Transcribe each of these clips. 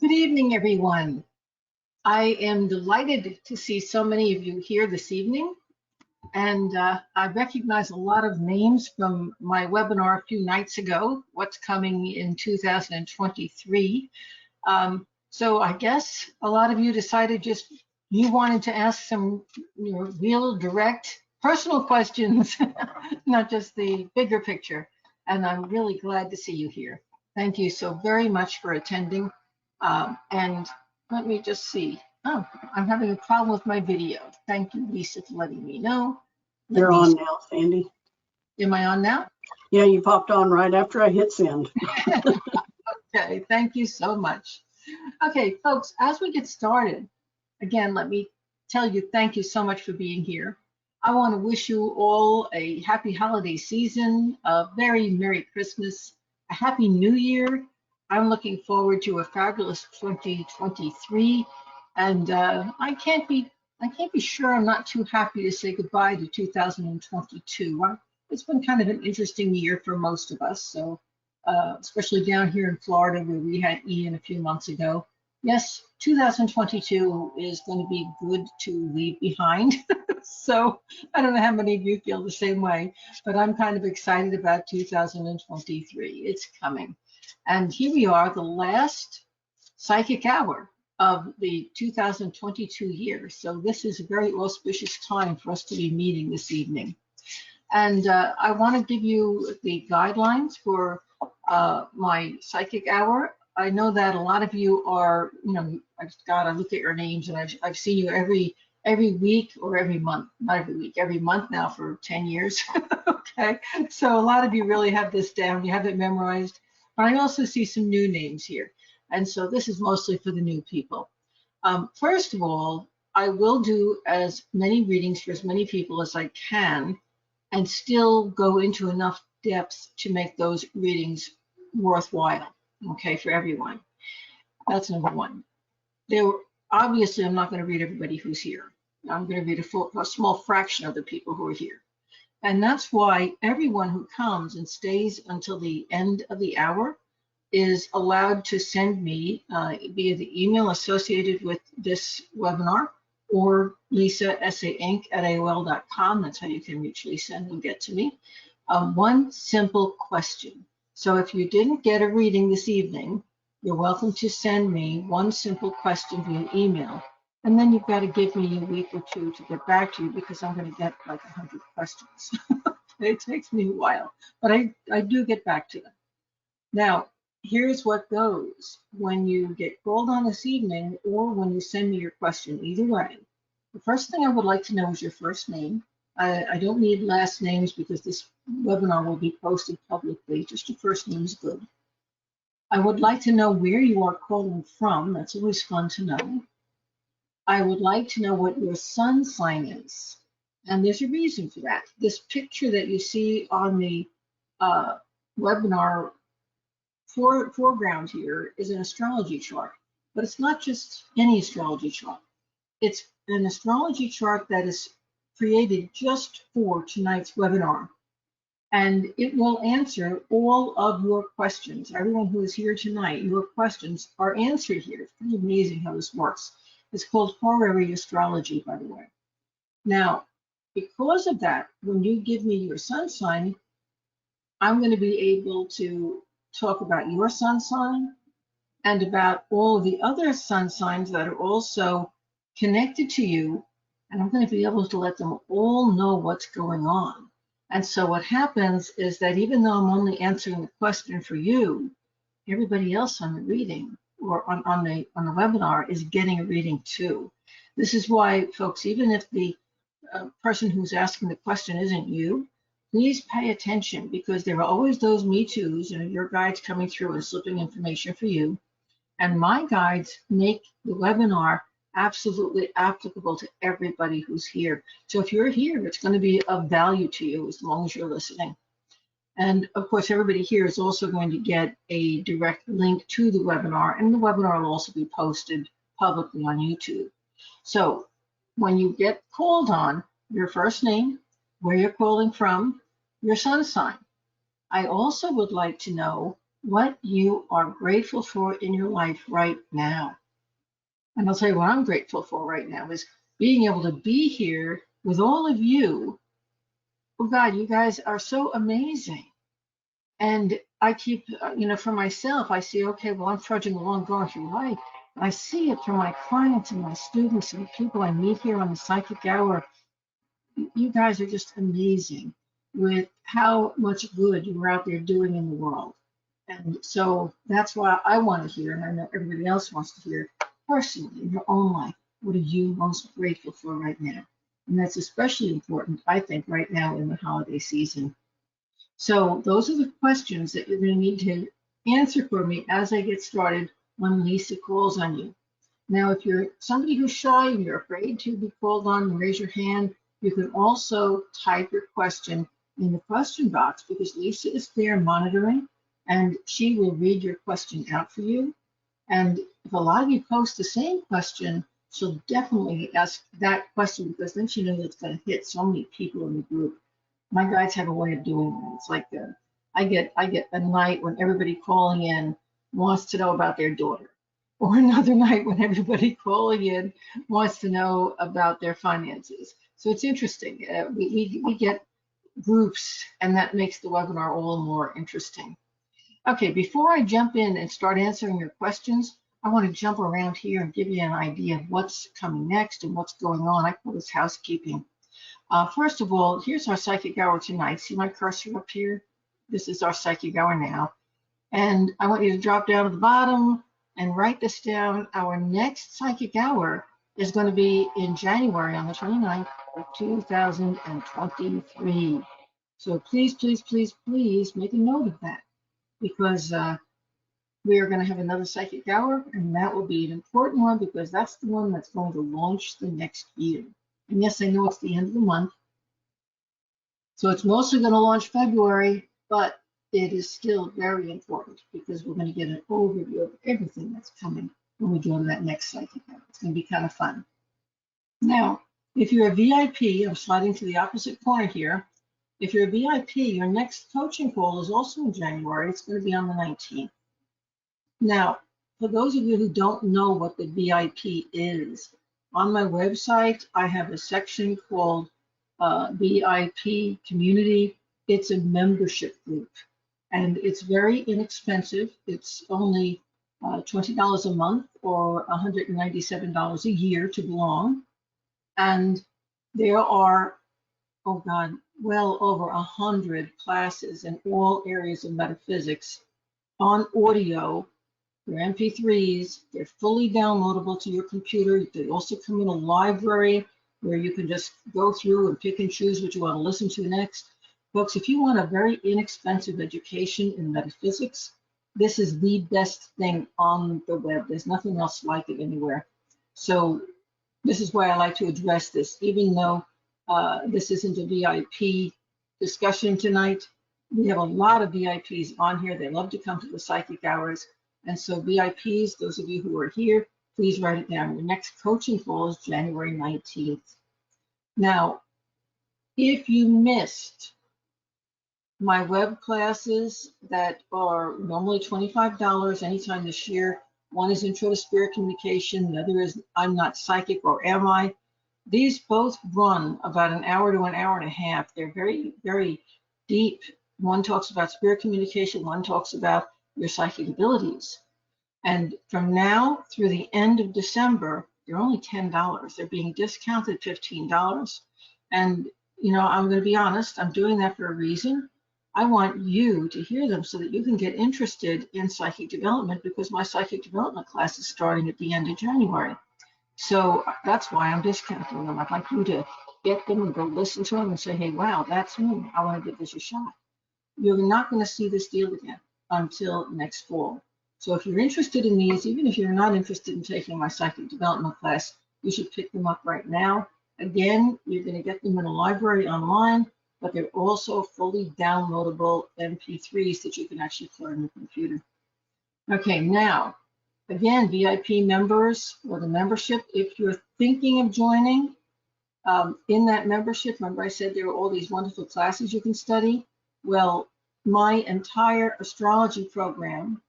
Good evening, everyone. I am delighted to see so many of you here this evening, and I recognize a lot of names from my webinar a few nights ago, What's Coming in 2023. So I guess a lot of you decided just you wanted to ask some real direct personal questions, not just the bigger picture, and I'm really glad to see you here. Thank you so very much for attending. And let me just see. Oh, I'm having a problem with my video. Thank you, Lisa, for letting me know. You're on now, Sandy. Am I on now? Yeah, you popped on right after I hit send. Okay, thank you so much. Okay, folks, as we get started, again, let me tell you thank you so much for being here. I want to wish you all a happy holiday season, a very Merry Christmas, a Happy New Year. I'm looking forward to a fabulous 2023, and I can't be sure I'm not too happy to say goodbye to 2022. It's been kind of an interesting year for most of us, so especially down here in Florida where we had Ian a few months ago. Yes, 2022 is going to be good to leave behind. So I don't know how many of you feel the same way, but I'm kind of excited about 2023. It's coming. And here we are, the last psychic hour of the 2022 year. So this is a very auspicious time for us to be meeting this evening. And I want to give you the guidelines for my psychic hour. I know that a lot of you are, I look at your names and I've seen you every week or every month, not every week, every month now for 10 years. Okay, so a lot of you really have this down, you have it memorized. But I also see some new names here. And so this is mostly for the new people. First of all, I will do as many readings for as many people as I can and still go into enough depth to make those readings worthwhile, okay, for everyone. That's number one. Obviously, I'm not going to read everybody who's here. I'm going to read a small fraction of the people who are here. And that's why everyone who comes and stays until the end of the hour is allowed to send me via the email associated with this webinar or Lisa, sainc@aol.com. That's how you can reach Lisa and you'll get to me. One simple question. So if you didn't get a reading this evening, you're welcome to send me one simple question via email. And then you've got to give me a week or two to get back to you because I'm going to get like 100 questions. It takes me a while, but I do get back to them. Now, here's what goes. When you get called on this evening or when you send me your question, either way, the first thing I would like to know is your first name. I don't need last names because this webinar will be posted publicly. Just your first name is good. I would like to know where you are calling from. That's always fun to know. I would like to know what your sun sign is. And there's a reason for that. This picture that you see on the webinar foreground here is an astrology chart, but it's not just any astrology chart. It's an astrology chart that is created just for tonight's webinar. And it will answer all of your questions. Everyone who is here tonight, your questions are answered here. It's pretty amazing how this works. It's called horary astrology, by the way. Now, because of that, when you give me your sun sign, I'm going to be able to talk about your sun sign and about all of the other sun signs that are also connected to you. And I'm going to be able to let them all know what's going on. And so what happens is that even though I'm only answering the question for you, everybody else on the reading or on the webinar is getting a reading too. This is why, folks, even if the person who's asking the question isn't you, please pay attention because there are always those Me Too's and your guides coming through and slipping information for you. And my guides make the webinar absolutely applicable to everybody who's here. So if you're here, it's going to be of value to you as long as you're listening. And of course, everybody here is also going to get a direct link to the webinar, and the webinar will also be posted publicly on YouTube. So when you get called on, your first name, where you're calling from, your sun sign. I also would like to know what you are grateful for in your life right now. And I'll tell you what I'm grateful for right now is being able to be here with all of you. Oh God, you guys are so amazing. And I keep, for myself, I see, okay, well, I'm trudging along, going through life. I see it for my clients and my students and the people I meet here on the Psychic Hour. You guys are just amazing with how much good you're out there doing in the world. And so that's why I want to hear, and I know everybody else wants to hear personally in your own life, what are you most grateful for right now? And that's especially important, I think, right now in the holiday season. So those are the questions that you're going to need to answer for me as I get started when Lisa calls on you. Now, if you're somebody who's shy and you're afraid to be called on, and raise your hand. You can also type your question in the question box because Lisa is there monitoring and she will read your question out for you. And if a lot of you post the same question, she'll definitely ask that question because then she knows it's going to hit so many people in the group. My guides have a way of doing that. It's like I get a night when everybody calling in wants to know about their daughter, or another night when everybody calling in wants to know about their finances. So it's interesting. We get groups, and that makes the webinar all the more interesting. Okay, before I jump in and start answering your questions, I want to jump around here and give you an idea of what's coming next and what's going on. I call this housekeeping. First of all, here's our psychic hour tonight. See my cursor up here? This is our psychic hour now. And I want you to drop down to the bottom and write this down. Our next psychic hour is going to be in January on the 29th of 2023. So please, please, please, please make a note of that because we are going to have another psychic hour, and that will be an important one because that's the one that's going to launch the next year. And yes, I know it's the end of the month. So it's mostly going to launch February, but it is still very important because we're going to get an overview of everything that's coming when we go to that next psychic hour. It's going to be kind of fun. Now, if you're a VIP, I'm sliding to the opposite corner here. If you're a VIP, your next coaching call is also in January. It's going to be on the 19th. Now, for those of you who don't know what the VIP is, on my website, I have a section called VIP Community. It's a membership group, and it's very inexpensive. It's only $20 a month or $197 a year to belong. And there are, oh God, well over 100 classes in all areas of metaphysics on audio. They're MP3s, they're fully downloadable to your computer. They also come in a library where you can just go through and pick and choose what you want to listen to next. Folks, if you want a very inexpensive education in metaphysics, this is the best thing on the web. There's nothing else like it anywhere. So this is why I like to address this, even though this isn't a VIP discussion tonight. We have a lot of VIPs on here. They love to come to the psychic hours. And so VIPs, those of you who are here, please write it down. Your next coaching call is January 19th. Now, if you missed my web classes that are normally $25 anytime this year, one is Intro to Spirit Communication, the other is I'm Not Psychic or Am I? These both run about an hour to an hour and a half. They're very, very deep. One talks about spirit communication, one talks about your psychic abilities. And from now through the end of December, they're only $10. They're being discounted $15. And, I'm going to be honest, I'm doing that for a reason. I want you to hear them so that you can get interested in psychic development because my psychic development class is starting at the end of January. So that's why I'm discounting them. I'd like you to get them and go listen to them and say, hey, wow, that's me. I want to give this a shot. You're not going to see this deal again until next fall. So if you're interested in these, even if you're not interested in taking my psychic development class, you should pick them up right now. Again, you're going to get them in a library online, but they're also fully downloadable MP3s that you can actually play on your computer. Okay, now, again, VIP members or the membership, if you're thinking of joining, in that membership, remember I said there are all these wonderful classes you can study? Well, my entire astrology program,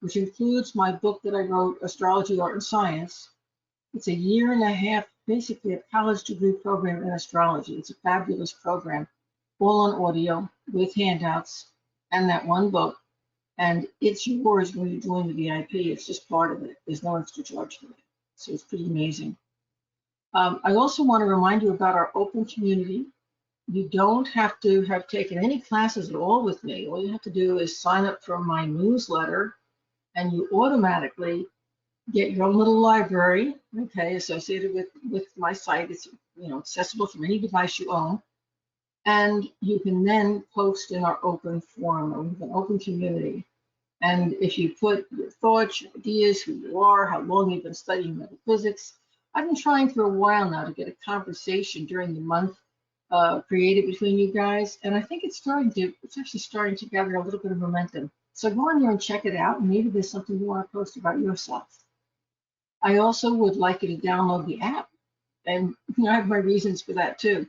which includes my book that I wrote, Astrology, Art, and Science. It's a year and a half, basically a college degree program in astrology. It's a fabulous program, all on audio with handouts and that one book. And it's yours when you join the VIP. It's just part of it. There's no extra charge for it. So it's pretty amazing. I also want to remind you about our open community. You don't have to have taken any classes at all with me. All you have to do is sign up for my newsletter, and you automatically get your own little library, okay, associated with my site. It's, you know, accessible from any device you own. And you can then post in our open forum, or we have an open community. And if you put your thoughts, your ideas, who you are, how long you've been studying metaphysics. I've been trying for a while now to get a conversation during the month created between you guys. And I think it's actually starting to gather a little bit of momentum. So go on there and check it out. And maybe there's something you want to post about yourself. I also would like you to download the app. And you know, I have my reasons for that too.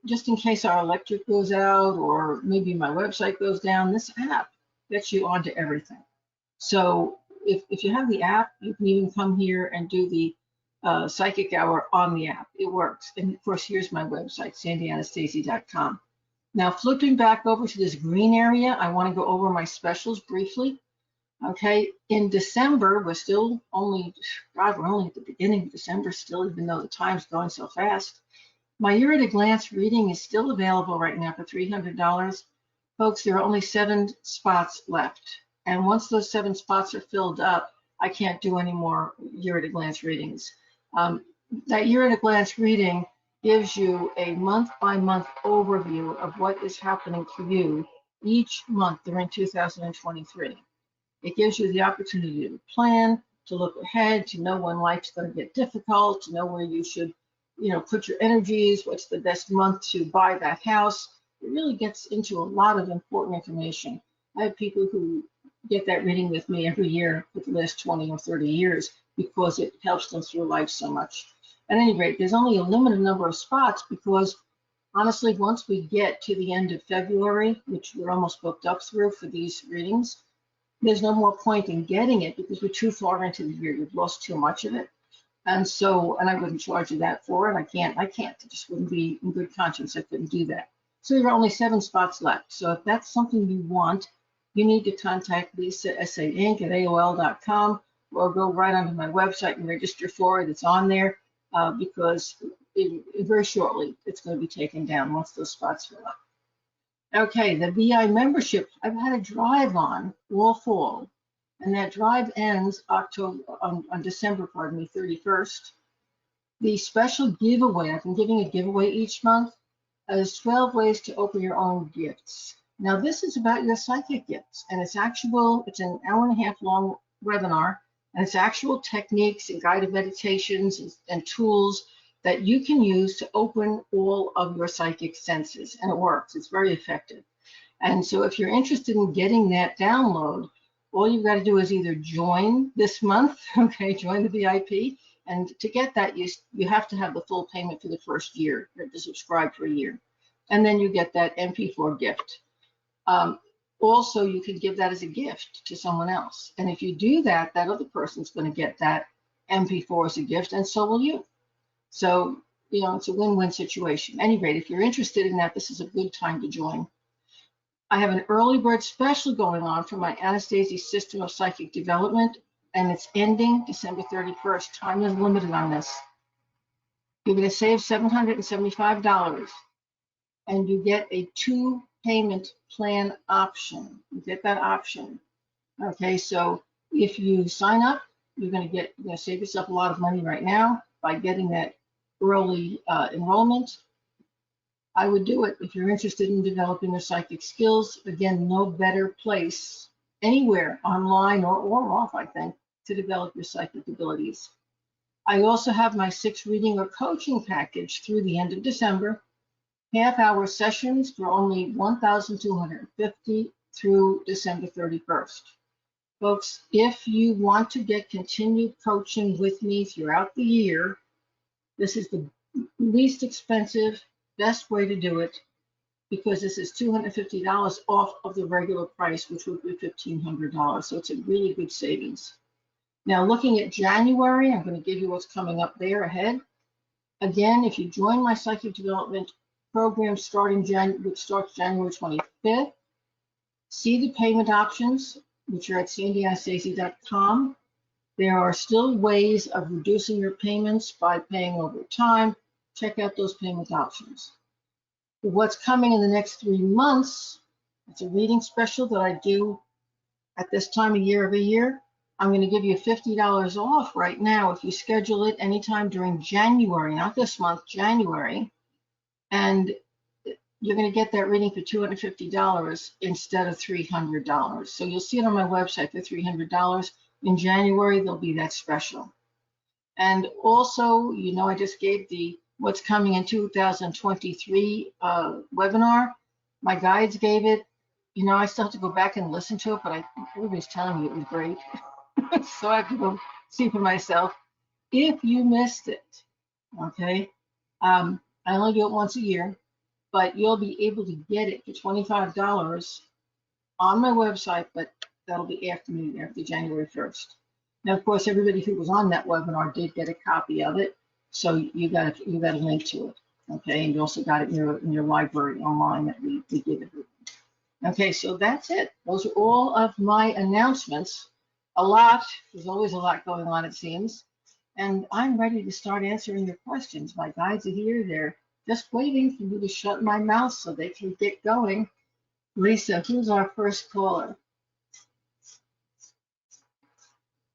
Just in case our electric goes out or maybe my website goes down, this app gets you onto everything. So if you have the app, you can even come here and do the psychic hour on the app. It works. And of course, here's my website, sandyanastasia.com. Now, flipping back over to this green area, I want to go over my specials briefly. Okay, in December, we're still only, God, we're only at the beginning of December still, even though the time's going so fast. My year at a glance reading is still available right now for $300. Folks, there are only 7 spots left. And once those 7 spots are filled up, I can't do any more year at a glance readings. That year at a glance reading gives you a month-by-month overview of what is happening for you each month during 2023. It gives you the opportunity to plan, to look ahead, to know when life's going to get difficult, to know where you should, you know, put your energies, what's the best month to buy that house. It really gets into a lot of important information. I have people who get that reading with me every year for the last 20 or 30 years because it helps them through life so much. At any rate, there's only a limited number of spots because honestly, once we get to the end of February, which we're almost booked up through for these readings, there's no more point in getting it because we're too far into the year. You've lost too much of it. And so, and I wouldn't charge you that for it. I can't. It just wouldn't be in good conscience. I couldn't do that. So there are only 7 spots left. So if that's something you want, you need to contact Lisa, S-A-Inc. at AOL.com, or go right onto my website and register for it. It's on there because very shortly it's going to be taken down once those spots fill up. Okay, the VI membership, I've had a drive on all fall, and that drive ends on December 31st. The special giveaway, I've been giving a giveaway each month, is 12 ways to open your own gifts. Now this is about your psychic gifts, and it's an hour and a half long webinar, and it's actual techniques and guided meditations and tools that you can use to open all of your psychic senses, and it works. It's very effective. And so if you're interested in getting that download, all you've got to do is either join this month, okay, join the VIP, and to get that, you have to have the full payment for the first year. You have to subscribe for a year, and then you get that MP4 gift. Also, you can give that as a gift to someone else, and if you do that, that other person's going to get that MP4 as a gift, and so will you. So, you know, it's a win-win situation. At any rate, if you're interested in that, this is a good time to join. I have an early bird special going on for my Anastasia System of Psychic Development, and it's ending December 31st. Time is limited on this. You're going to save $775, and you get a 2-payment plan option. You get that option. Okay, so if you sign up, you're going to save yourself a lot of money right now by getting that early enrollment. I would do it if you're interested in developing your psychic skills. Again, no better place anywhere, online or off, I think, to develop your psychic abilities. I also have my 6 reading or coaching package through the end of December. Half-hour sessions for only $1,250 through December 31st. Folks, if you want to get continued coaching with me throughout the year, this is the least expensive, best way to do it. because this is $250 off of the regular price, which would be $1,500. So it's a really good savings. Now, looking at January, I'm going to give you what's coming up there ahead. Again, if you join my psychic development program which starts January 25th, see the payment options, which are at sandyanastasia.com. There are still ways of reducing your payments by paying over time. Check out those payment options. What's coming in the next 3 months, it's a reading special that I do at this time of year every year. I'm going to give you $50 off right now if you schedule it anytime during January, not this month, January. And you're going to get that reading for $250 instead of $300. So you'll see it on my website for $300. In January, there'll be that special. And also, you know, I just gave the What's Coming in 2023 webinar. My guides gave it. You know, I still have to go back and listen to it, but everybody's telling me it was great. So I have to go see for myself. If you missed it, okay, I only do it once a year, but you'll be able to get it for $25 on my website, but that'll be after January 1st. Now, of course, everybody who was on that webinar did get a copy of it, so you got a link to it, okay, and you also got it in your library online that we give it. Okay, so that's it. Those are all of my announcements. A lot. There's always a lot going on, it seems. And I'm ready to start answering your questions. My guides are here. They're just waiting for me to shut my mouth so they can get going. Lisa, who's our first caller?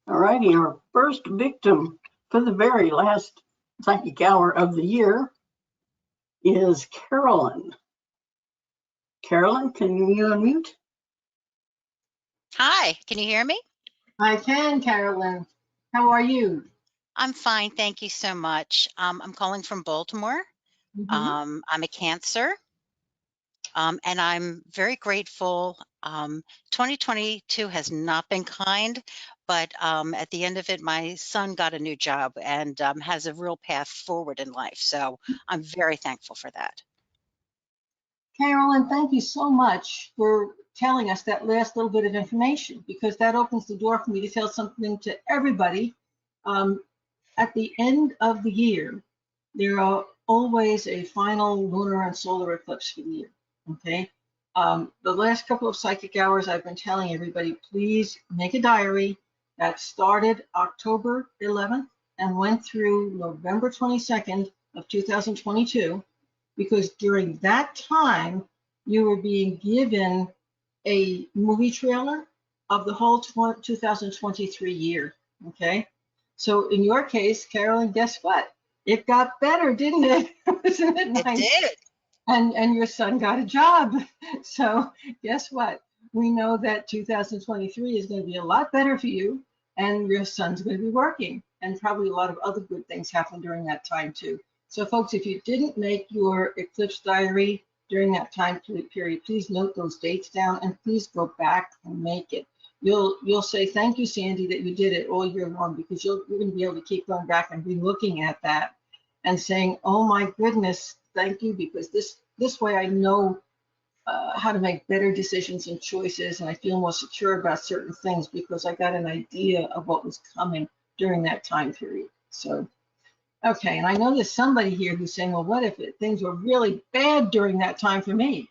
All righty, our first victim for the very last psychic hour of the year is Carolyn. Carolyn, can you unmute? Hi, can you hear me? I can, Carolyn. How are you? I'm fine, thank you so much. I'm calling from Baltimore. I'm a Cancer, and I'm very grateful. 2022 has not been kind, but at the end of it, my son got a new job and has a real path forward in life. So I'm very thankful for that. Carolyn, thank you so much for telling us that last little bit of information, because that opens the door for me to tell something to everybody. At the end of the year, there are always a final lunar and solar eclipse for the year, okay? The last couple of psychic hours, I've been telling everybody, please make a diary. That started October 11th and went through November 22nd of 2022. Because during that time, you were being given a movie trailer of the whole 2023 year, okay? So in your case, Carolyn, guess what? It got better, didn't it? Isn't it nice? It did. And your son got a job. So guess what? We know that 2023 is going to be a lot better for you, and your son's going to be working, and probably a lot of other good things happen during that time too. So folks, if you didn't make your eclipse diary during that time period, please note those dates down and please go back and make it. You'll say, thank you, Sandy, that you did it all year long, because you're going to be able to keep going back and be looking at that and saying, oh my goodness, thank you, because this way I know how to make better decisions and choices, and I feel more secure about certain things because I got an idea of what was coming during that time period. So. Okay, and I know there's somebody here who's saying, well, what if things were really bad during that time for me?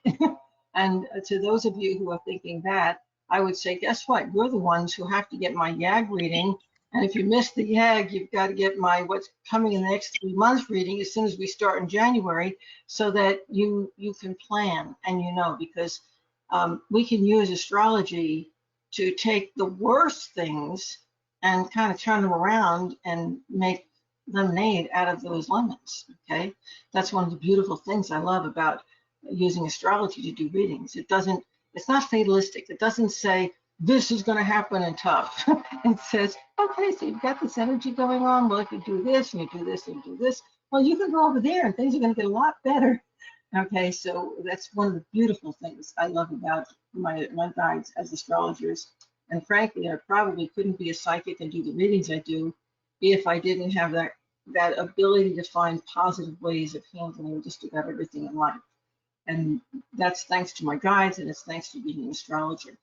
And to those of you who are thinking that, I would say, guess what? You're the ones who have to get my YAG reading. And if you missed the YAG, you've got to get my What's Coming in the Next 3 Months reading as soon as we start in January, so that you can plan and you know, because we can use astrology to take the worst things and kind of turn them around and make lemonade out of those lemons, okay? That's one of the beautiful things I love about using astrology to do readings. It's not fatalistic. It doesn't say, this is gonna happen and tough. It says, okay, so you've got this energy going on. Well, if you do this and you do this and you do this, well, you can go over there and things are gonna get a lot better. Okay, so that's one of the beautiful things I love about my guides as astrologers. And frankly, I probably couldn't be a psychic and do the readings I do if I didn't have that ability to find positive ways of handling just about everything in life. And that's thanks to my guides, and it's thanks to being an astrologer.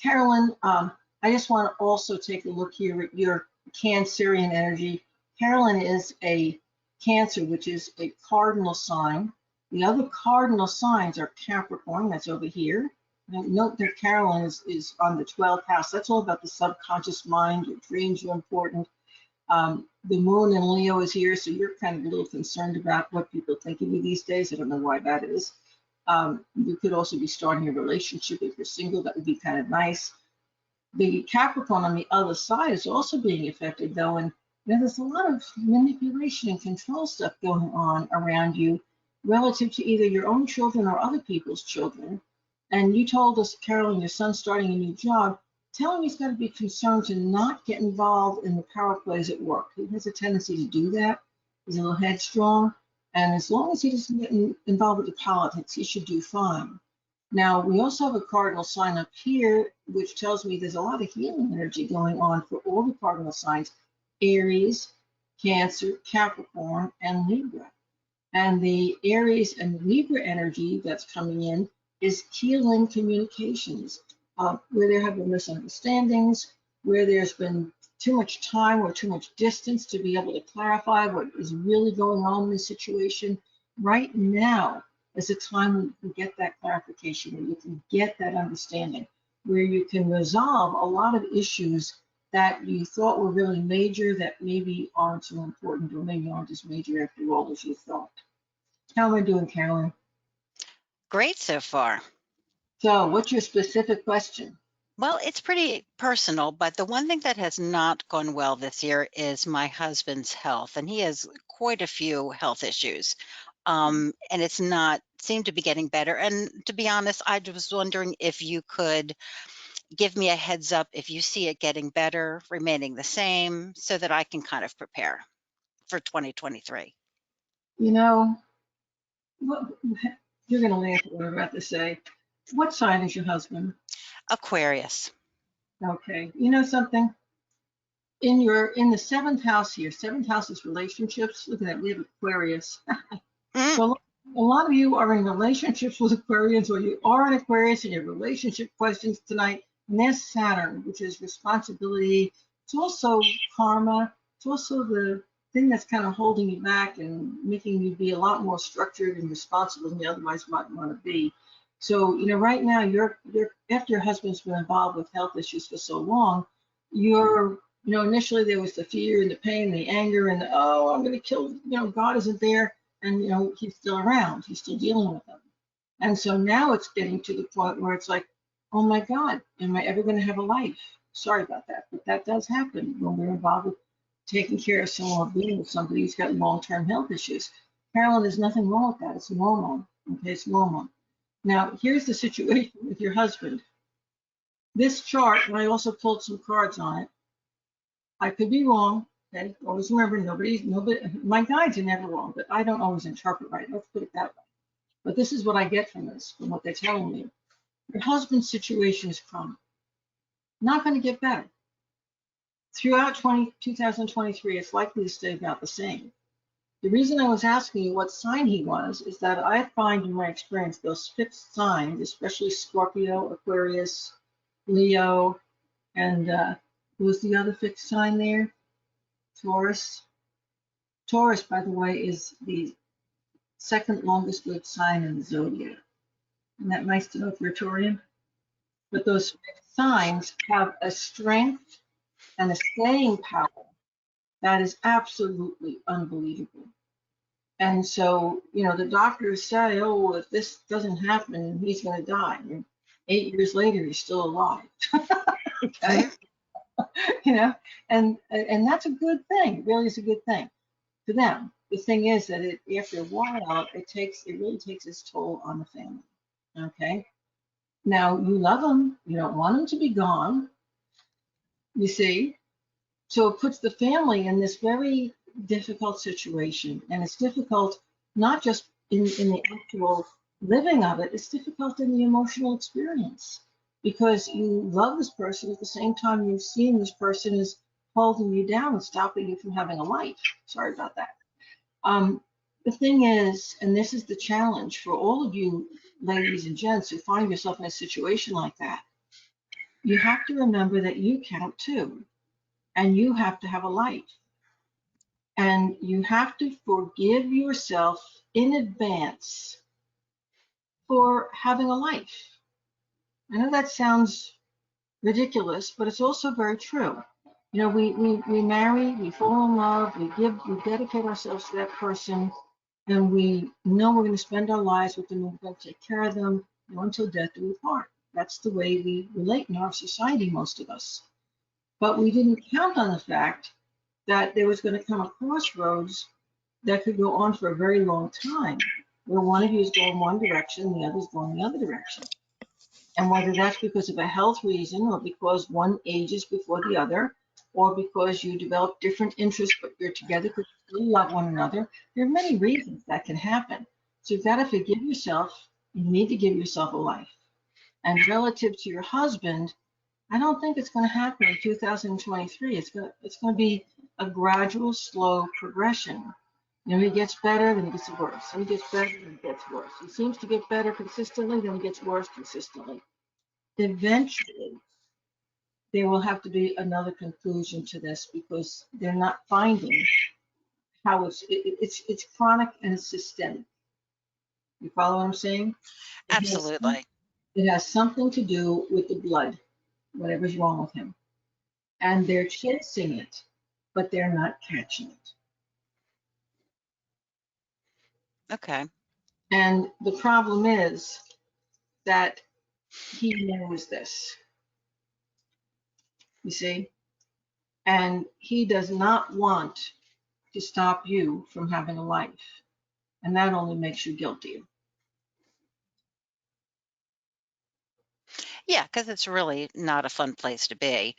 Carolyn, I just want to also take a look here at your Cancerian energy. Carolyn is a Cancer, which is a cardinal sign. The other cardinal signs are Capricorn, that's over here. Now, note that Carolyn is on the 12th house. That's all about the subconscious mind. Your dreams are important. The moon in Leo is here, so you're kind of a little concerned about what people think of you these days. I don't know why that is. You could also be starting a relationship if you're single. That would be kind of nice. The Capricorn on the other side is also being affected, though, and there's a lot of manipulation and control stuff going on around you relative to either your own children or other people's children. And you told us, Carolyn, your son's starting a new job. Tell him he's got to be concerned to not get involved in the power plays at work. He has a tendency to do that. He's a little headstrong. And as long as he doesn't get involved with the politics, he should do fine. Now, we also have a cardinal sign up here, which tells me there's a lot of healing energy going on for all the cardinal signs: Aries, Cancer, Capricorn, and Libra. And the Aries and Libra energy that's coming in is healing communications, where there have been misunderstandings, where there's been too much time or too much distance to be able to clarify what is really going on in the situation. Right now is a time when you can get that clarification, where you can get that understanding, where you can resolve a lot of issues that you thought were really major that maybe aren't so important, or maybe aren't as major after all as you thought. How am I doing, Carolyn? Great so far. So what's your specific question? Well, it's pretty personal, but the one thing that has not gone well this year is my husband's health, and he has quite a few health issues. And it's not seemed to be getting better. And to be honest, I was wondering if you could give me a heads up if you see it getting better, remaining the same, so that I can kind of prepare for 2023. You know, what, you're going to laugh at what I'm about to say. What sign is your husband? Aquarius. Okay. You know something? In the seventh house here, seventh house is relationships. Look at that, we have Aquarius. Mm, So a lot of you are in relationships with Aquarians, or you are an Aquarius and your relationship questions tonight. And there's Saturn, which is responsibility. It's also karma. It's also the thing that's kind of holding you back and making you be a lot more structured and responsible than you otherwise might want to be. So, right now you're after your husband's been involved with health issues for so long, you're, initially there was the fear and the pain, the anger, and oh, I'm going to kill, God isn't there. And he's still around, he's still dealing with them. And so now it's getting to the point where it's like, oh my God, am I ever going to have a life? Sorry about that, but that does happen when we're involved with taking care of someone or being with somebody who's got long-term health issues. Carolyn, there's nothing wrong with that. It's normal. Okay, it's normal. Now, here's the situation with your husband. This chart, and I also pulled some cards on it. I could be wrong. Okay, always remember, nobody, my guides are never wrong, but I don't always interpret right. Let's put it that way. But this is what I get from this, from what they're telling me. Your husband's situation is chronic. Not going to get better. Throughout 2023, it's likely to stay about the same. The reason I was asking you what sign he was is that I find in my experience those fixed signs, especially Scorpio, Aquarius, Leo, and who was the other fixed sign there? Taurus. Taurus, by the way, is the second longest lived sign in the zodiac. Isn't that nice to know if you're a Taurian? But those signs have a strength and a staying power that is absolutely unbelievable. And so, the doctors say, oh, if this doesn't happen, he's going to die. And 8 years later, he's still alive. Okay. And that's a good thing. It really is a good thing for them. The thing is that after a while, it really takes its toll on the family. Okay. Now, you love them. You don't want them to be gone. You see? So it puts the family in this very difficult situation. And it's difficult not just in the actual living of it, it's difficult in the emotional experience, because you love this person at the same time you've seen this person is holding you down and stopping you from having a life. Sorry about that. The thing is, and this is the challenge for all of you ladies and gents who find yourself in a situation like that, you have to remember that you count too, and you have to have a life. And you have to forgive yourself in advance for having a life. I know that sounds ridiculous, but it's also very true. You know, we marry, we fall in love, we dedicate ourselves to that person, and we know we're going to spend our lives with them, we're going to take care of them, you know, until death do we part. That's the way we relate in our society, most of us. But we didn't count on the fact that there was going to come a crossroads that could go on for a very long time, where one of you is going one direction, the other is going the other direction. And whether that's because of a health reason or because one ages before the other, or because you develop different interests, but you're together because you still love one another, there are many reasons that can happen. So you've got to forgive yourself. You need to give yourself a life. And relative to your husband, I don't think it's going to happen in 2023. It's going to be a gradual, slow progression. You know, he gets better, then he gets worse. Then he gets better, then he gets worse. He seems to get better consistently, then he gets worse consistently. Eventually, there will have to be another conclusion to this because they're not finding how it's chronic and it's systemic. You follow what I'm saying? It has, Absolutely. it has something to do with the blood, whatever's wrong with him. And they're chasing it, but they're not catching it. Okay. And the problem is that he knows this, you see, and he does not want to stop you from having a life. And that only makes you guilty. Yeah, because it's really not a fun place to be.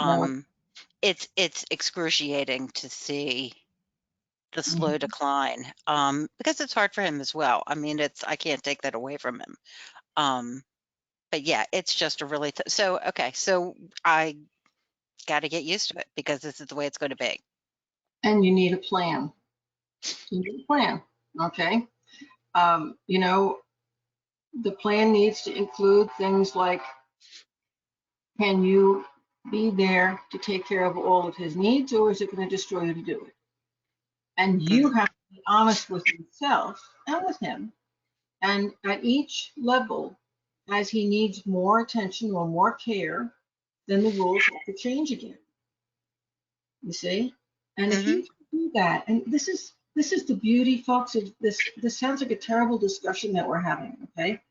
No. Um, it's excruciating to see the slow Mhm. decline, because it's hard for him as well. I mean, I can't take that away from him. Um, but yeah, it's just a really so okay. So I got to get used to it because this is the way it's going to be. And you need a plan. You need a plan. Okay. You know, the plan needs to include things like, can you be there to take care of all of his needs, or is it going to destroy you to do it? And you Mhm. have to be honest with yourself and with him. And at each level, as he needs more attention or more care, then the rules have to change again. You see? And if Mhm. you do that, and this is the beauty, folks, of this. This sounds like a terrible discussion that we're having, okay?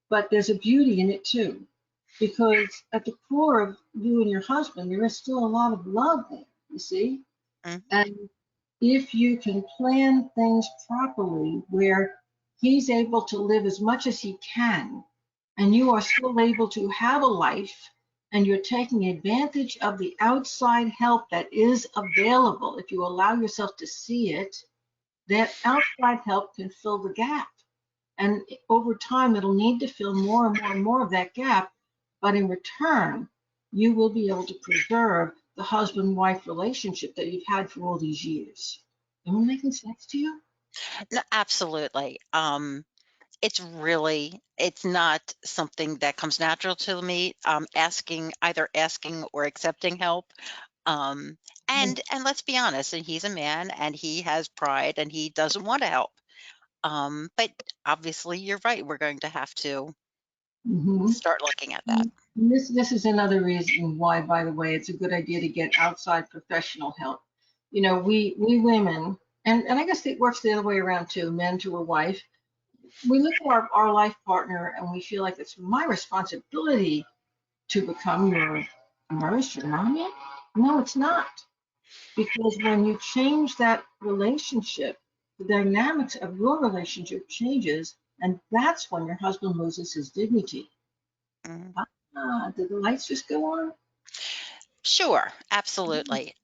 But there's a beauty in it too, because at the core of you and your husband, there is still a lot of love there, you see? Mhm. And if you can plan things properly where he's able to live as much as he can, and you are still able to have a life, and you're taking advantage of the outside help that is available, if you allow yourself to see it, that outside help can fill the gap. And over time, it'll need to fill more and more and more of that gap. But in return, you will be able to preserve the husband-wife relationship that you've had for all these years. Am I making sense to you? No, absolutely. It's not something that comes natural to me. Either asking or accepting help. Um, and let's be honest, and he's a man and he has pride and he doesn't want to help. But obviously you're right. We're going to have to Mm-hmm. start looking at that. This is another reason why, by the way, it's a good idea to get outside professional help. You know, we women, and I guess it works the other way around too, men to a wife. We look at our life partner and we feel like it's my responsibility to become your nurse, your mommy. No, it's not. Because when you change that relationship, the dynamics of your relationship changes, and that's when your husband loses his dignity. Mhm. Did the lights just go on? Sure, absolutely.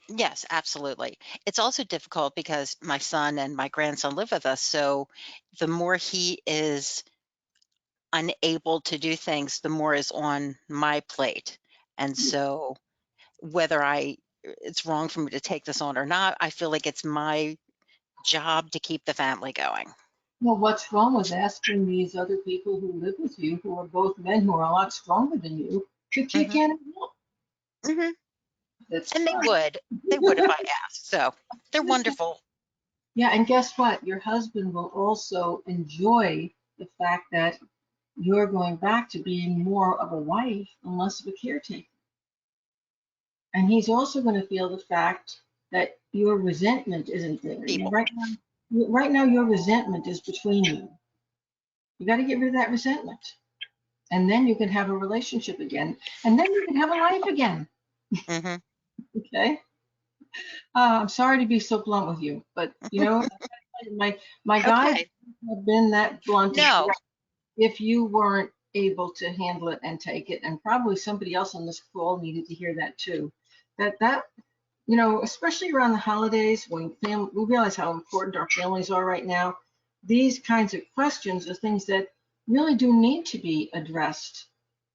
Yes, absolutely. It's also difficult because my son and my grandson live with us. So the more he is unable to do things, the more is on my plate. And so whether it's wrong for me to take this on or not, I feel like it's my job to keep the family going. Well, what's wrong with asking these other people who live with you, who are both men who are a lot stronger than you, to kick Hmm. in and help? Hmm. That's And they fine. would if I asked. So they're wonderful. Yeah, and guess what? Your husband will also enjoy the fact that you're going back to being more of a wife and less of a caretaker. And he's also going to feel the fact that your resentment isn't there. You know, People. right now, your resentment is between you. You got to get rid of that resentment. And then you can have a relationship again. And then you can have a life again. Hmm. Okay? I'm sorry to be so blunt with you, but you know, my guide Okay. have been that blunt and No. direct if you weren't able to handle it and take it. And probably somebody else on this call needed to hear that too. That you know, especially around the holidays when we realize how important our families are right now, these kinds of questions are things that really do need to be addressed.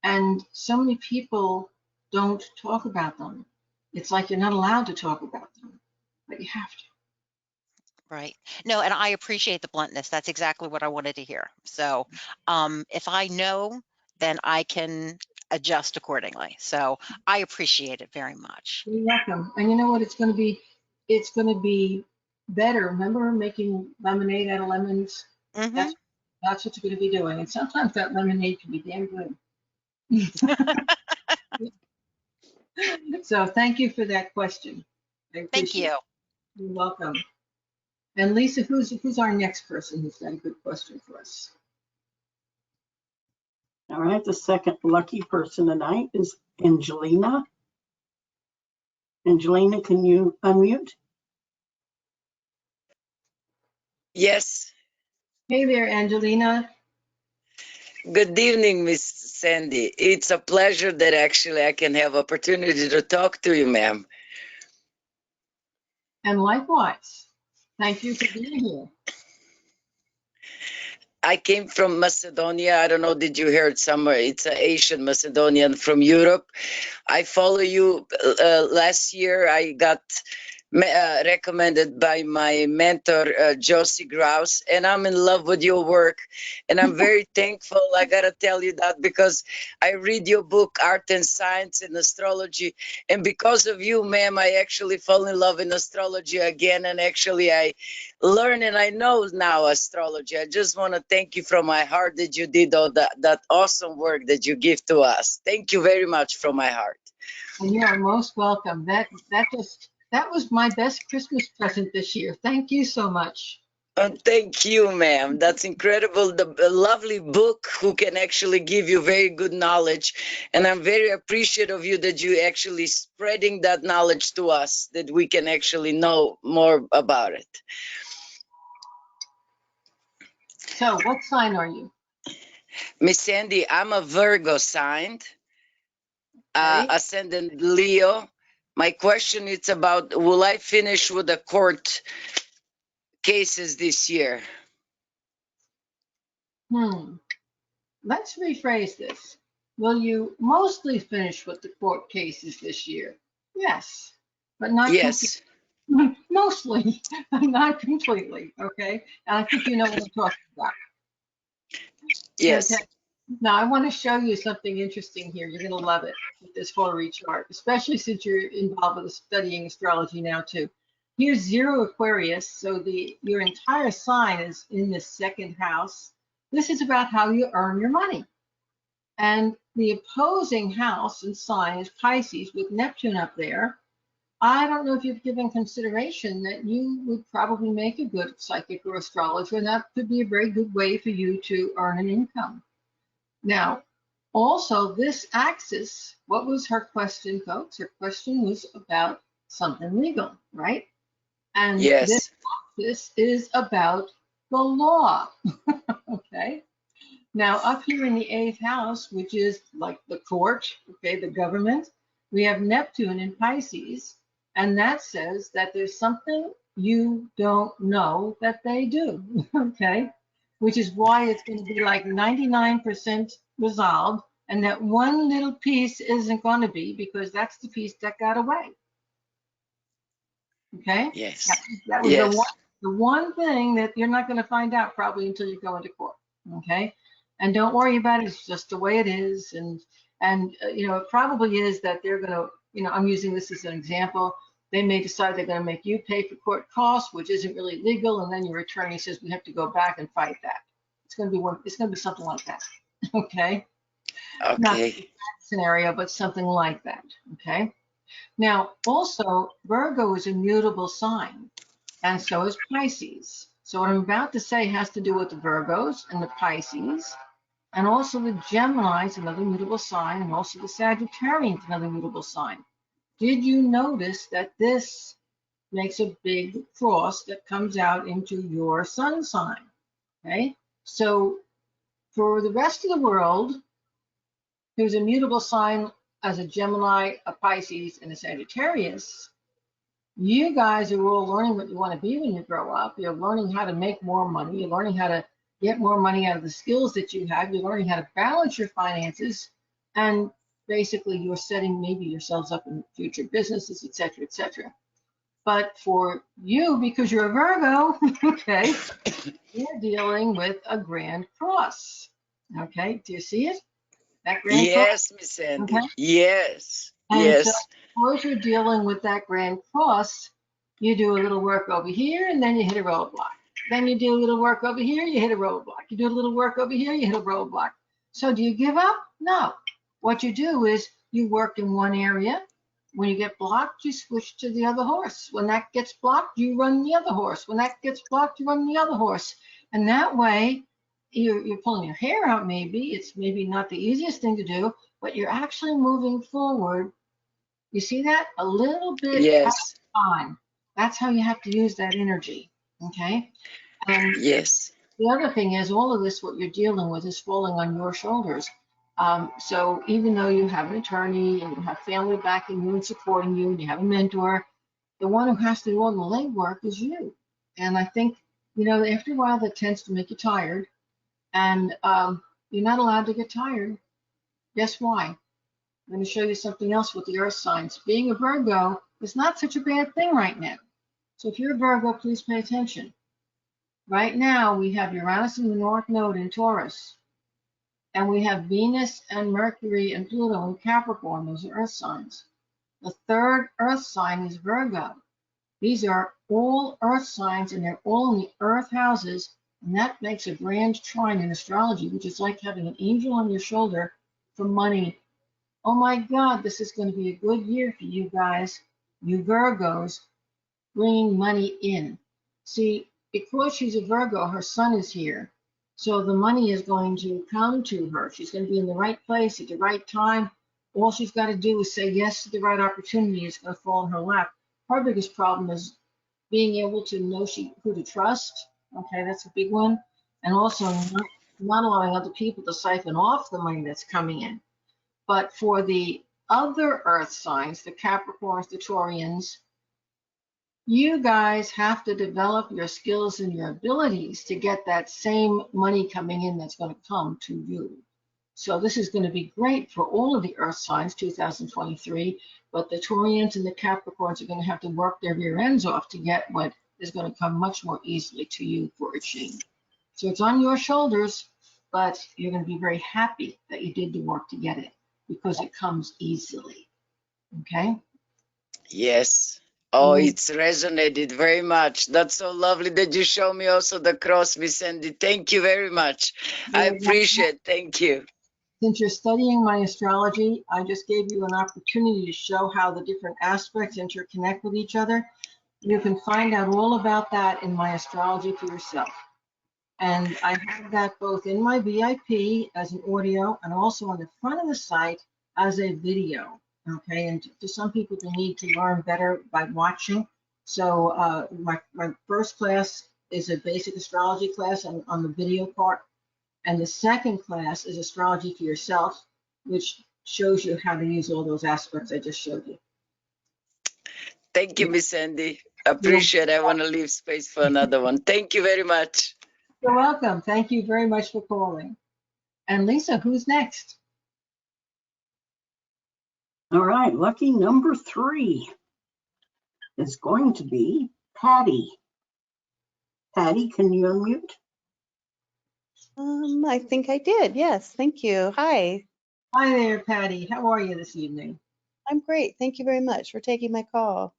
And so many people don't talk about them. It's like you're not allowed to talk about them, but you have to. Right. No, and I appreciate the bluntness. That's exactly what I wanted to hear. So, if I know, then I can adjust accordingly. So I appreciate it very much. You're welcome. And you know what? It's going to be, better. Remember making lemonade out of lemons? Hmm. That's what you're going to be doing. And sometimes that lemonade can be damn good. So thank you for that question. I Thank appreciate it. you. You're welcome. And Lisa, who's our next person who's got a good question for us? All right, the second lucky person tonight is Angelina. Angelina, can you unmute? Yes. Hey there, Angelina. Good evening, Miss Sandy. It's a pleasure that actually I can have opportunity to talk to you, ma'am. And likewise, thank you for being here. I came from Macedonia. I don't know, did you hear it somewhere? It's an Asian Macedonian from Europe. I follow you. Last year, I got recommended by my mentor, Josie Grouse, and I'm in love with your work. And I'm very thankful. I got to tell you that because I read your book, Art and Science and Astrology. And because of you, ma'am, I actually fell in love in astrology again. And actually, I learn and I know now astrology. I just want to thank you from my heart that you did all that awesome work that you give to us. Thank you very much from my heart. And you are most welcome. That was my best Christmas present this year. Thank you so much. Thank you, ma'am. That's incredible. The lovely book who can actually give you very good knowledge. And I'm very appreciative of you that you actually spreading that knowledge to us, that we can actually know more about it. So what sign are you? Miss Sandy, I'm a Virgo sign, Okay. ascendant Leo. My question is about, will I finish with the court cases this year? Let's rephrase this. Will you mostly finish with the court cases this year? Yes, but not Yes. mostly, not completely. Okay. And I think you know what I'm talking about. Yes. Okay. Now I want to show you something interesting here. You're going to love it with this horary chart, especially since you're involved with studying astrology now too. Here's 0 Aquarius, so your entire sign is in the second house. This is about how you earn your money. And the opposing house and sign is Pisces with Neptune up there. I don't know if you've given consideration that you would probably make a good psychic or astrologer, and that could be a very good way for you to earn an income. Now, also this axis, what was her question, folks? Her question was about something legal, right? And Yes. this axis is about the law, okay? Now, up here in the 8th house, which is like the court, okay, the government, we have Neptune in Pisces, and that says that there's something you don't know that they do, okay? Which is why it's going to be like 99% resolved, and that one little piece isn't going to be, because that's the piece that got away. Okay? Yes. That was the one the one thing that you're not going to find out probably until you go into court. Okay. And don't worry about it. It's just the way it is. And you know, it probably is that they're going to, you know, I'm using this as an example. They may decide they're going to make you pay for court costs, which isn't really legal. And then your attorney says, we have to go back and fight that. It's going to be one, it's going to be something like that. Okay. Not Okay. that scenario, but something like that. Okay. Now, also, Virgo is a mutable sign, and so is Pisces. So what I'm about to say has to do with the Virgos and the Pisces, and also the Geminis, another mutable sign, and also the Sagittarians, another mutable sign. Did you notice that this makes a big cross that comes out into your sun sign? Okay, so for the rest of the world, who's a mutable sign as a Gemini, a Pisces, and a Sagittarius, you guys are all learning what you want to be when you grow up. You're learning how to make more money. You're learning how to get more money out of the skills that you have. You're learning how to balance your finances. And basically, you're setting maybe yourselves up in future businesses, et cetera, et cetera. But for you, because you're a Virgo, okay, you're dealing with a grand cross. Okay, do you see it? That grand cross? Yes, Miss Sandy. Okay. Yes. And so, Yes. as you're dealing with that grand cross, you do a little work over here, and then you hit a roadblock. Then you do a little work over here, you hit a roadblock. You do a little work over here, you hit a roadblock. So do you give up? No. What you do is you work in one area. When you get blocked, you switch to the other horse. When that gets blocked, you run the other horse. When that gets blocked, you run the other horse. And that way, you're pulling your hair out maybe. It's maybe not the easiest thing to do, but you're actually moving forward. You see that? A little bit at Yes. a time. That's how you have to use that energy. Okay? And Yes. the other thing is, all of this, what you're dealing with, is falling on your shoulders. So even though you have an attorney and you have family backing you and supporting you, and you have a mentor, the one who has to do all the legwork is you. And I think, you know, after a while, that tends to make you tired. And you're not allowed to get tired. Guess why? I'm going to show you something else with the earth signs. Being a Virgo is not such a bad thing right now. So if you're a Virgo, please pay attention. Right now, we have Uranus in the North Node in Taurus, and we have Venus and Mercury and Pluto in Capricorn. Those are earth signs. The third earth sign is Virgo. These are all earth signs, and they're all in the earth houses, and that makes a grand trine in astrology, which is like having an angel on your shoulder for money. Oh my God, this is going to be a good year for you guys, you Virgos, bringing money in. See, because she's a Virgo, her sun is here. So the money is going to come to her. She's going to be in the right place at the right time. All she's got to do is say yes to the right opportunity. It's going to fall in her lap. Her biggest problem is being able to know who to trust. Okay, that's a big one. And also not allowing other people to siphon off the money that's coming in. But for the other earth signs, the Capricorns, the Taurians, you guys have to develop your skills and your abilities to get that same money coming in that's going to come to you. So this is going to be great for all of the earth signs, 2023, but the Taurians and the Capricorns are going to have to work their rear ends off to get what is going to come much more easily to you for a change. So it's on your shoulders, but you're going to be very happy that you did the work to get it because it comes easily. Okay? Yes. Oh, it's resonated very much. That's so lovely that you show me also the cross, Miss Sandy. Thank you very much. I appreciate it. Thank you. Since you're studying my astrology, I just gave you an opportunity to show how the different aspects interconnect with each other. You can find out all about that in my astrology for yourself. And I have that both in my VIP as an audio and also on the front of the site as a video. Okay, and to some people, they need to learn better by watching. So my first class is a basic astrology class on the video part. And the second class is astrology for yourself, which shows you how to use all those aspects I just showed you. Thank you, Miss Sandy. Appreciate it. I want to leave space for another one. Thank you very much. You're welcome. Thank you very much for calling. And Lisa, who's next? All right, lucky number 3 is going to be Patty. Patty, can you unmute? I think I did. Yes, thank you. Hi, Hi there, Patty. How are you this evening? I'm great. Thank you very much for taking my call.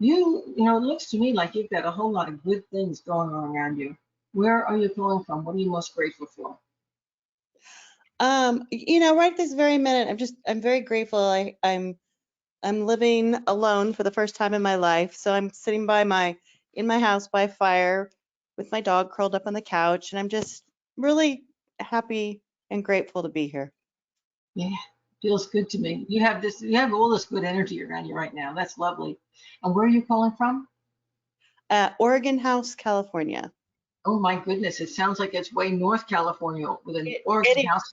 It looks to me like you've got a whole lot of good things going on around you. Where are you calling from? What are you most grateful for? Right this very minute, I'm very grateful. I'm living alone for the first time in my life. So I'm sitting in my house by a fire with my dog curled up on the couch, and I'm just really happy and grateful to be here. Yeah, feels good to me. You have all this good energy around you right now. That's lovely. And where are you calling from? Oregon House, California. Oh my goodness, it sounds like it's way North California with an It Oregon is, house.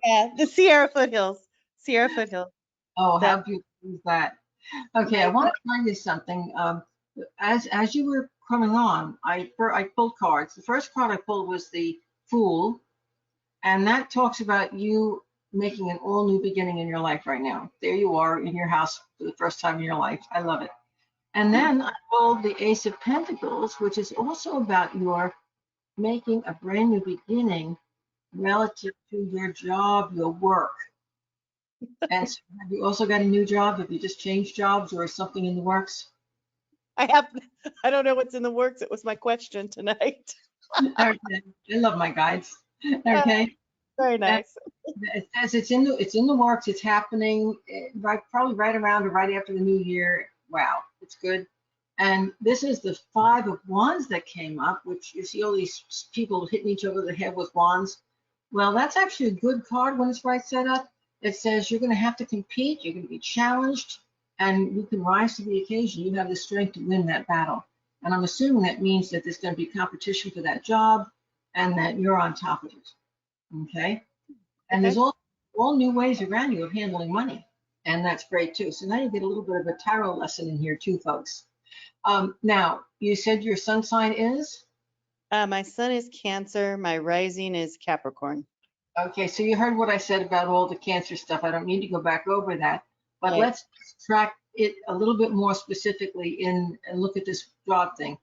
yeah, the Sierra Foothills. Sierra Foothills. Oh, So, how beautiful is that? Okay, I nice. want to tell you something. As you were coming on, I pulled cards. The first card I pulled was the Fool, and that talks about you making an all new beginning in your life right now. There you are in your house for the first time in your life. I love it. And then I pulled the Ace of Pentacles, which is also about your making a brand new beginning relative to your job, your work. And so have you also got a new job? Have you just changed jobs or is something in the works? I don't know what's in the works. It was my question tonight. Okay. I love my guides. Uh, Okay. Very And nice. it says it's in the works. It's happening probably right around or right after the new year. Wow, it's good. And this is the Five of Wands that came up, which you see all these people hitting each other the head with wands. Well, that's actually a good card when it's right set up. It says you're going to have to compete, you're going to be challenged, and you can rise to the occasion. You have the strength to win that battle. And I'm assuming that means that there's going to be competition for that job and that you're on top of it. Okay. And there's Okay. all new ways around you of handling money. And that's great too. So now you get a little bit of a tarot lesson in here too, folks. Now, you said your sun sign is? My sun is Cancer. My rising is Capricorn. Okay, so you heard what I said about all the Cancer stuff. I don't need to go back over that, but Right. let's track it a little bit more specifically and look at this job thing.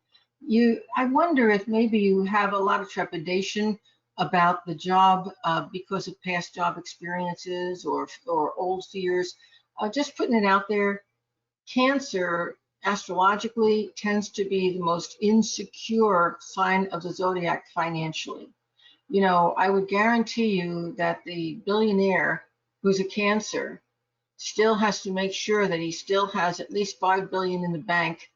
I wonder if maybe you have a lot of trepidation about the job because of past job experiences or old fears. Just putting it out there, Cancer astrologically tends to be the most insecure sign of the zodiac financially. I would guarantee you that the billionaire who's a Cancer still has to make sure that he still has at least 5 billion in the bank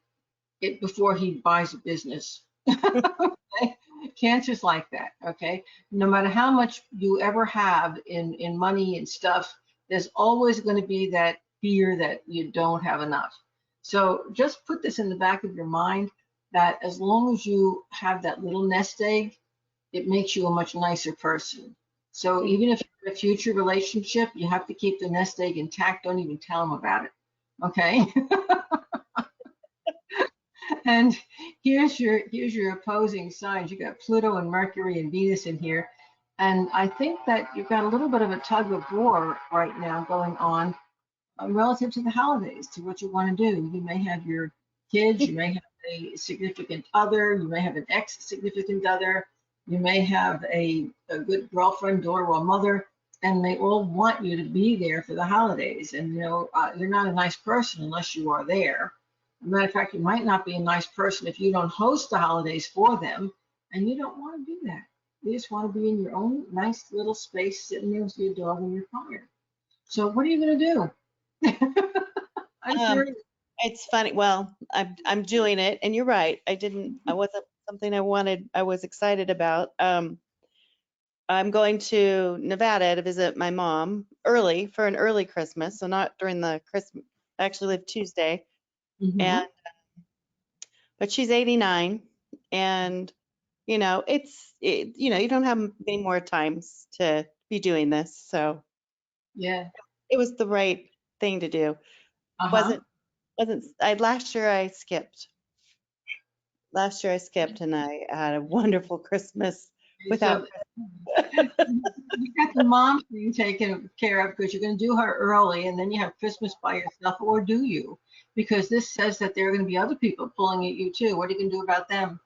before he buys a business. Okay? Cancer's like that, okay? No matter how much you ever have in money and stuff, there's always going to be that fear that you don't have enough. So just put this in the back of your mind that as long as you have that little nest egg, it makes you a much nicer person. So even if you're in a future relationship, you have to keep the nest egg intact. Don't even tell them about it. Okay. And here's your opposing signs. You got Pluto and Mercury and Venus in here. And I think that you've got a little bit of a tug of war right now going on relative to the holidays, to what you want to do. You may have your kids, you may have a significant other, you may have an ex-significant other, you may have a good girlfriend, daughter, or mother, and they all want you to be there for the holidays. And you're not a nice person unless you are there. As a matter of fact, you might not be a nice person if you don't host the holidays for them, and you don't want to do that. You just want to be in your own nice little space, sitting there with your dog and your fire. So what are you going to do? I'm curious. It's funny. Well, I'm doing it, and you're right. I wasn't something I wanted. I was excited about. I'm going to Nevada to visit my mom for an early Christmas, so not during the Christmas. I actually live Tuesday, Mhm. and but she's 89, and you don't have many more times to be doing this, so Yeah. it was the right thing to do. Uh-huh. Wasn't I last year I skipped. Last year I skipped and I had a wonderful Christmas without. You got the mom thing taken care of because you're going to do her early and then you have Christmas by yourself, or do you? Because this says that there are going to be other people pulling at you too. What are you going to do about them?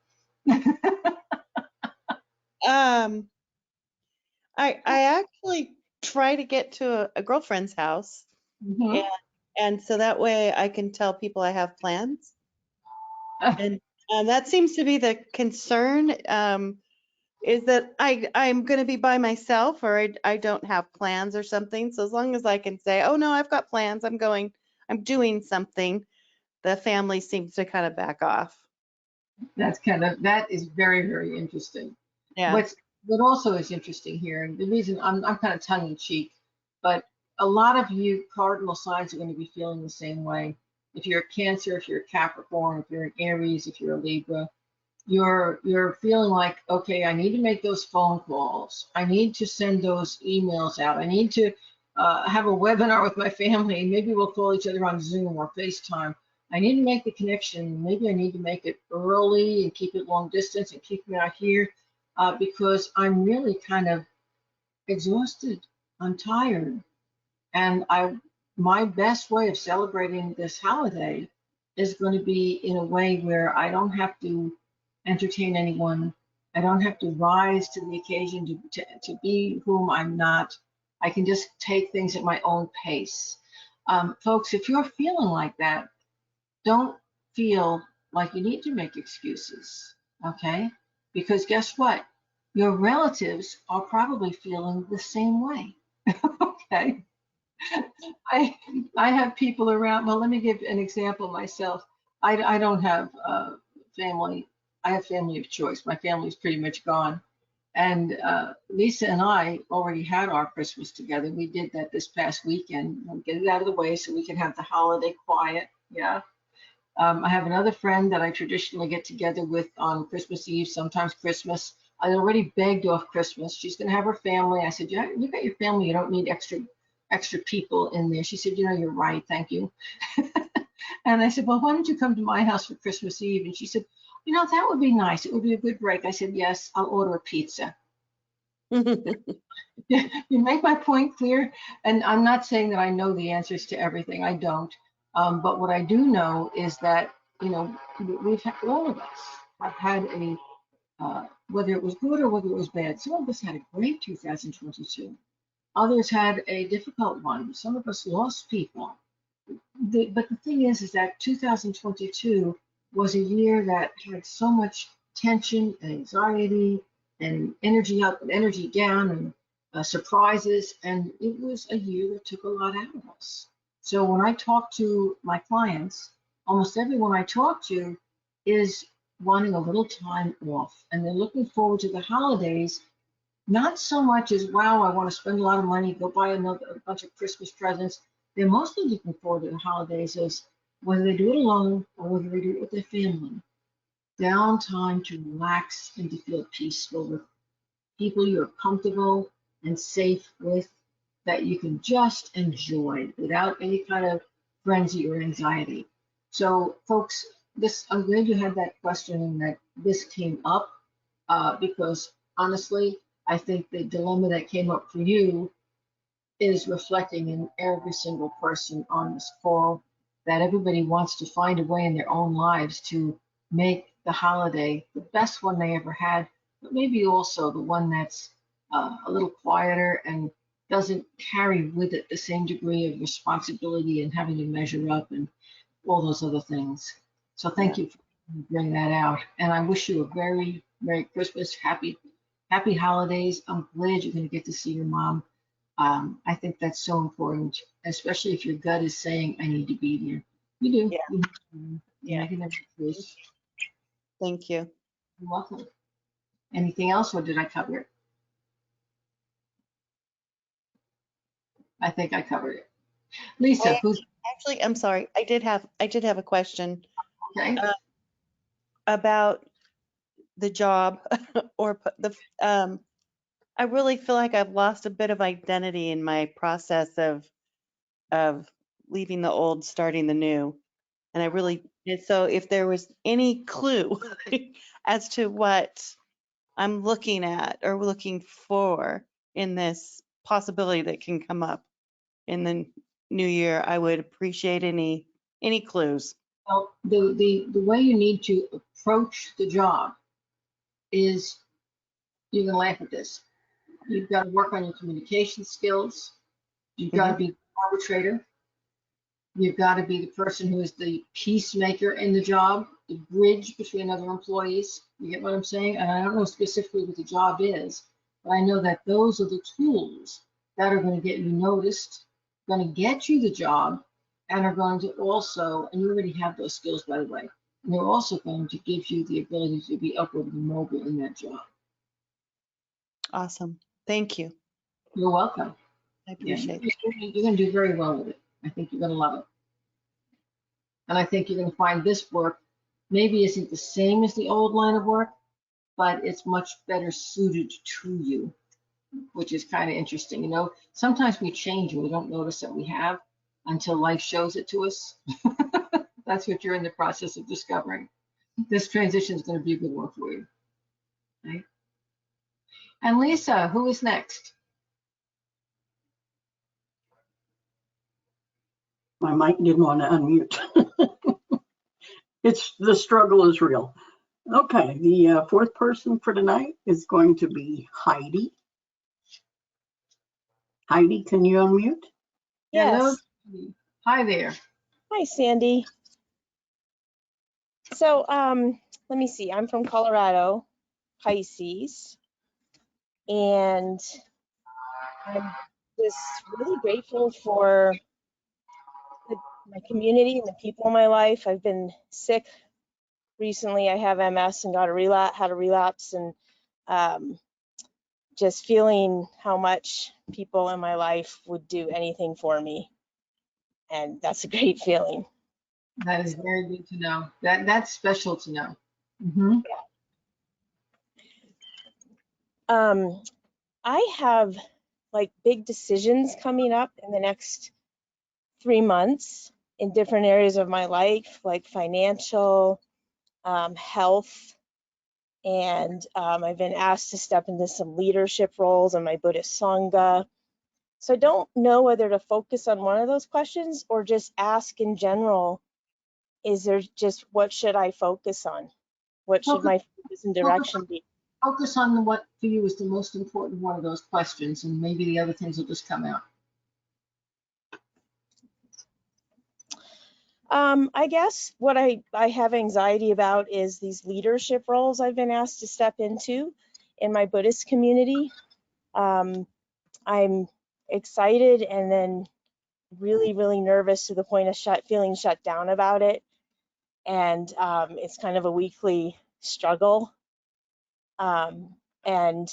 I actually try to get to a girlfriend's house, Mhm. and so that way I can tell people I have plans. And that seems to be the concern, is that I'm going to be by myself, or I don't have plans or something. So as long as I can say, oh no, I've got plans, I'm doing something, the family seems to kind of back off. That is very, very interesting. Yeah. What also is interesting here, and the reason I'm kind of tongue in cheek, but a lot of you cardinal signs are going to be feeling the same way. If you're a Cancer, if you're a Capricorn, if you're an Aries, if you're a Libra, you're feeling like, okay, I need to make those phone calls. I need to send those emails out. I need to have a webinar with my family. Maybe we'll call each other on Zoom or FaceTime. I need to make the connection. Maybe I need to make it early and keep it long distance and keep me out here because I'm really kind of exhausted. I'm tired. And my best way of celebrating this holiday is going to be in a way where I don't have to entertain anyone. I don't have to rise to the occasion to be whom I'm not. I can just take things at my own pace. Folks, if you're feeling like that, don't feel like you need to make excuses, okay? Because guess what? Your relatives are probably feeling the same way, okay? I I have people around. Well, let me give an example myself. I don't have family. I have family of choice. My family's pretty much gone. And Lisa and I already had our Christmas together. We did that this past weekend. We'll get it out of the way so we can have the holiday quiet. Yeah. I have another friend that I traditionally get together with on Christmas Eve, sometimes Christmas. I already begged off Christmas. She's going to have her family. I said, yeah, you got your family. You don't need extra people in there. She said, you know, you're right. Thank you. And I said, well, why don't you come to my house for Christmas Eve? And she said, you know, that would be nice. It would be a good break. I said, yes, I'll order a pizza. You make my point clear. And I'm not saying that I know the answers to everything. I don't. But what I do know is that, you know, we've had, all of us have had whether it was good or whether it was bad, some of us had a great 2022. Others had a difficult one. Some of us lost people. But the thing is that 2022 was a year that had so much tension and anxiety and energy up and energy down and surprises. And it was a year that took a lot out of us. So when I talk to my clients, almost everyone I talk to is wanting a little time off. And they're looking forward to the holidays, not so much as, wow, I want to spend a lot of money, go buy a bunch of Christmas presents. They're mostly looking forward to the holidays as whether they do it alone or whether they do it with their family. Downtime to relax and to feel peaceful with people you're comfortable and safe with, that you can just enjoy without any kind of frenzy or anxiety. So, folks, I'm glad you had that question and that this came up because honestly, I think the dilemma that came up for you is reflecting in every single person on this call, that everybody wants to find a way in their own lives to make the holiday the best one they ever had, but maybe also the one that's a little quieter and doesn't carry with it the same degree of responsibility and having to measure up and all those other things. So thank you for bringing that out. And I wish you a very Merry Christmas, happy holidays. I'm glad you're going to get to see your mom. I think that's so important, especially if your gut is saying, I need to be there. You do. Yeah. You're making that choice. Thank you. You're welcome. Anything else, or did I cover it? I think I covered it. Lisa, who's Actually, I'm sorry. I did have a question okay? about the job or I really feel like I've lost a bit of identity in my process of leaving the old, starting the new. And so if there was any clue as to what I'm looking at or looking for in this possibility that can come up in the new year, I would appreciate any clues. Well, the way you need to approach the job is, you're gonna laugh at this. You've got to work on your communication skills. You've got to be the arbitrator. You've got to be the person who is the peacemaker in the job, the bridge between other employees. You get what I'm saying? And I don't know specifically what the job is, but I know that those are the tools that are going to get you noticed, going to get you the job, and are going to also, and you already have those skills, by the way, and they're also going to give you the ability to be upward and mobile in that job. Awesome. Thank you. You're welcome. I Yeah, appreciate it. you're going to do very well with it. I think you're going to love it. And I think you're going to find this work maybe isn't the same as the old line of work, but it's much better suited to you, which is kind of interesting. You know, sometimes we change and we don't notice that we have until life shows it to us. That's what you're in the process of discovering. This transition is going to be a good one for you. Right? And Lisa, who is next? My mic didn't want to unmute. The struggle is real. Okay, the fourth person for tonight is going to be Heidi. Heidi, can you unmute? Hello. Yes. Hi there. Hi, Sandy. So, let me see. I'm from Colorado, Pisces, and I'm just really grateful for my community and the people in my life. I've been sick recently. I have MS and had a relapse, and just feeling how much people in my life would do anything for me, and that's a great feeling. That is very good to know. That's special to know. Mm-hmm. I have like big decisions coming up in the next 3 months in different areas of my life, like financial, health, and I've been asked to step into some leadership roles in my Buddhist Sangha. So I don't know whether to focus on one of those questions or just ask in general, is there just, what should I focus on? What should my focus and direction be? Focus on what for you is the most important one of those questions, and maybe the other things will just come out. I guess what I have anxiety about is these leadership roles I've been asked to step into in my Buddhist community. I'm excited and then really, really nervous to the point of feeling shut down about it. And it's kind of a weekly struggle. And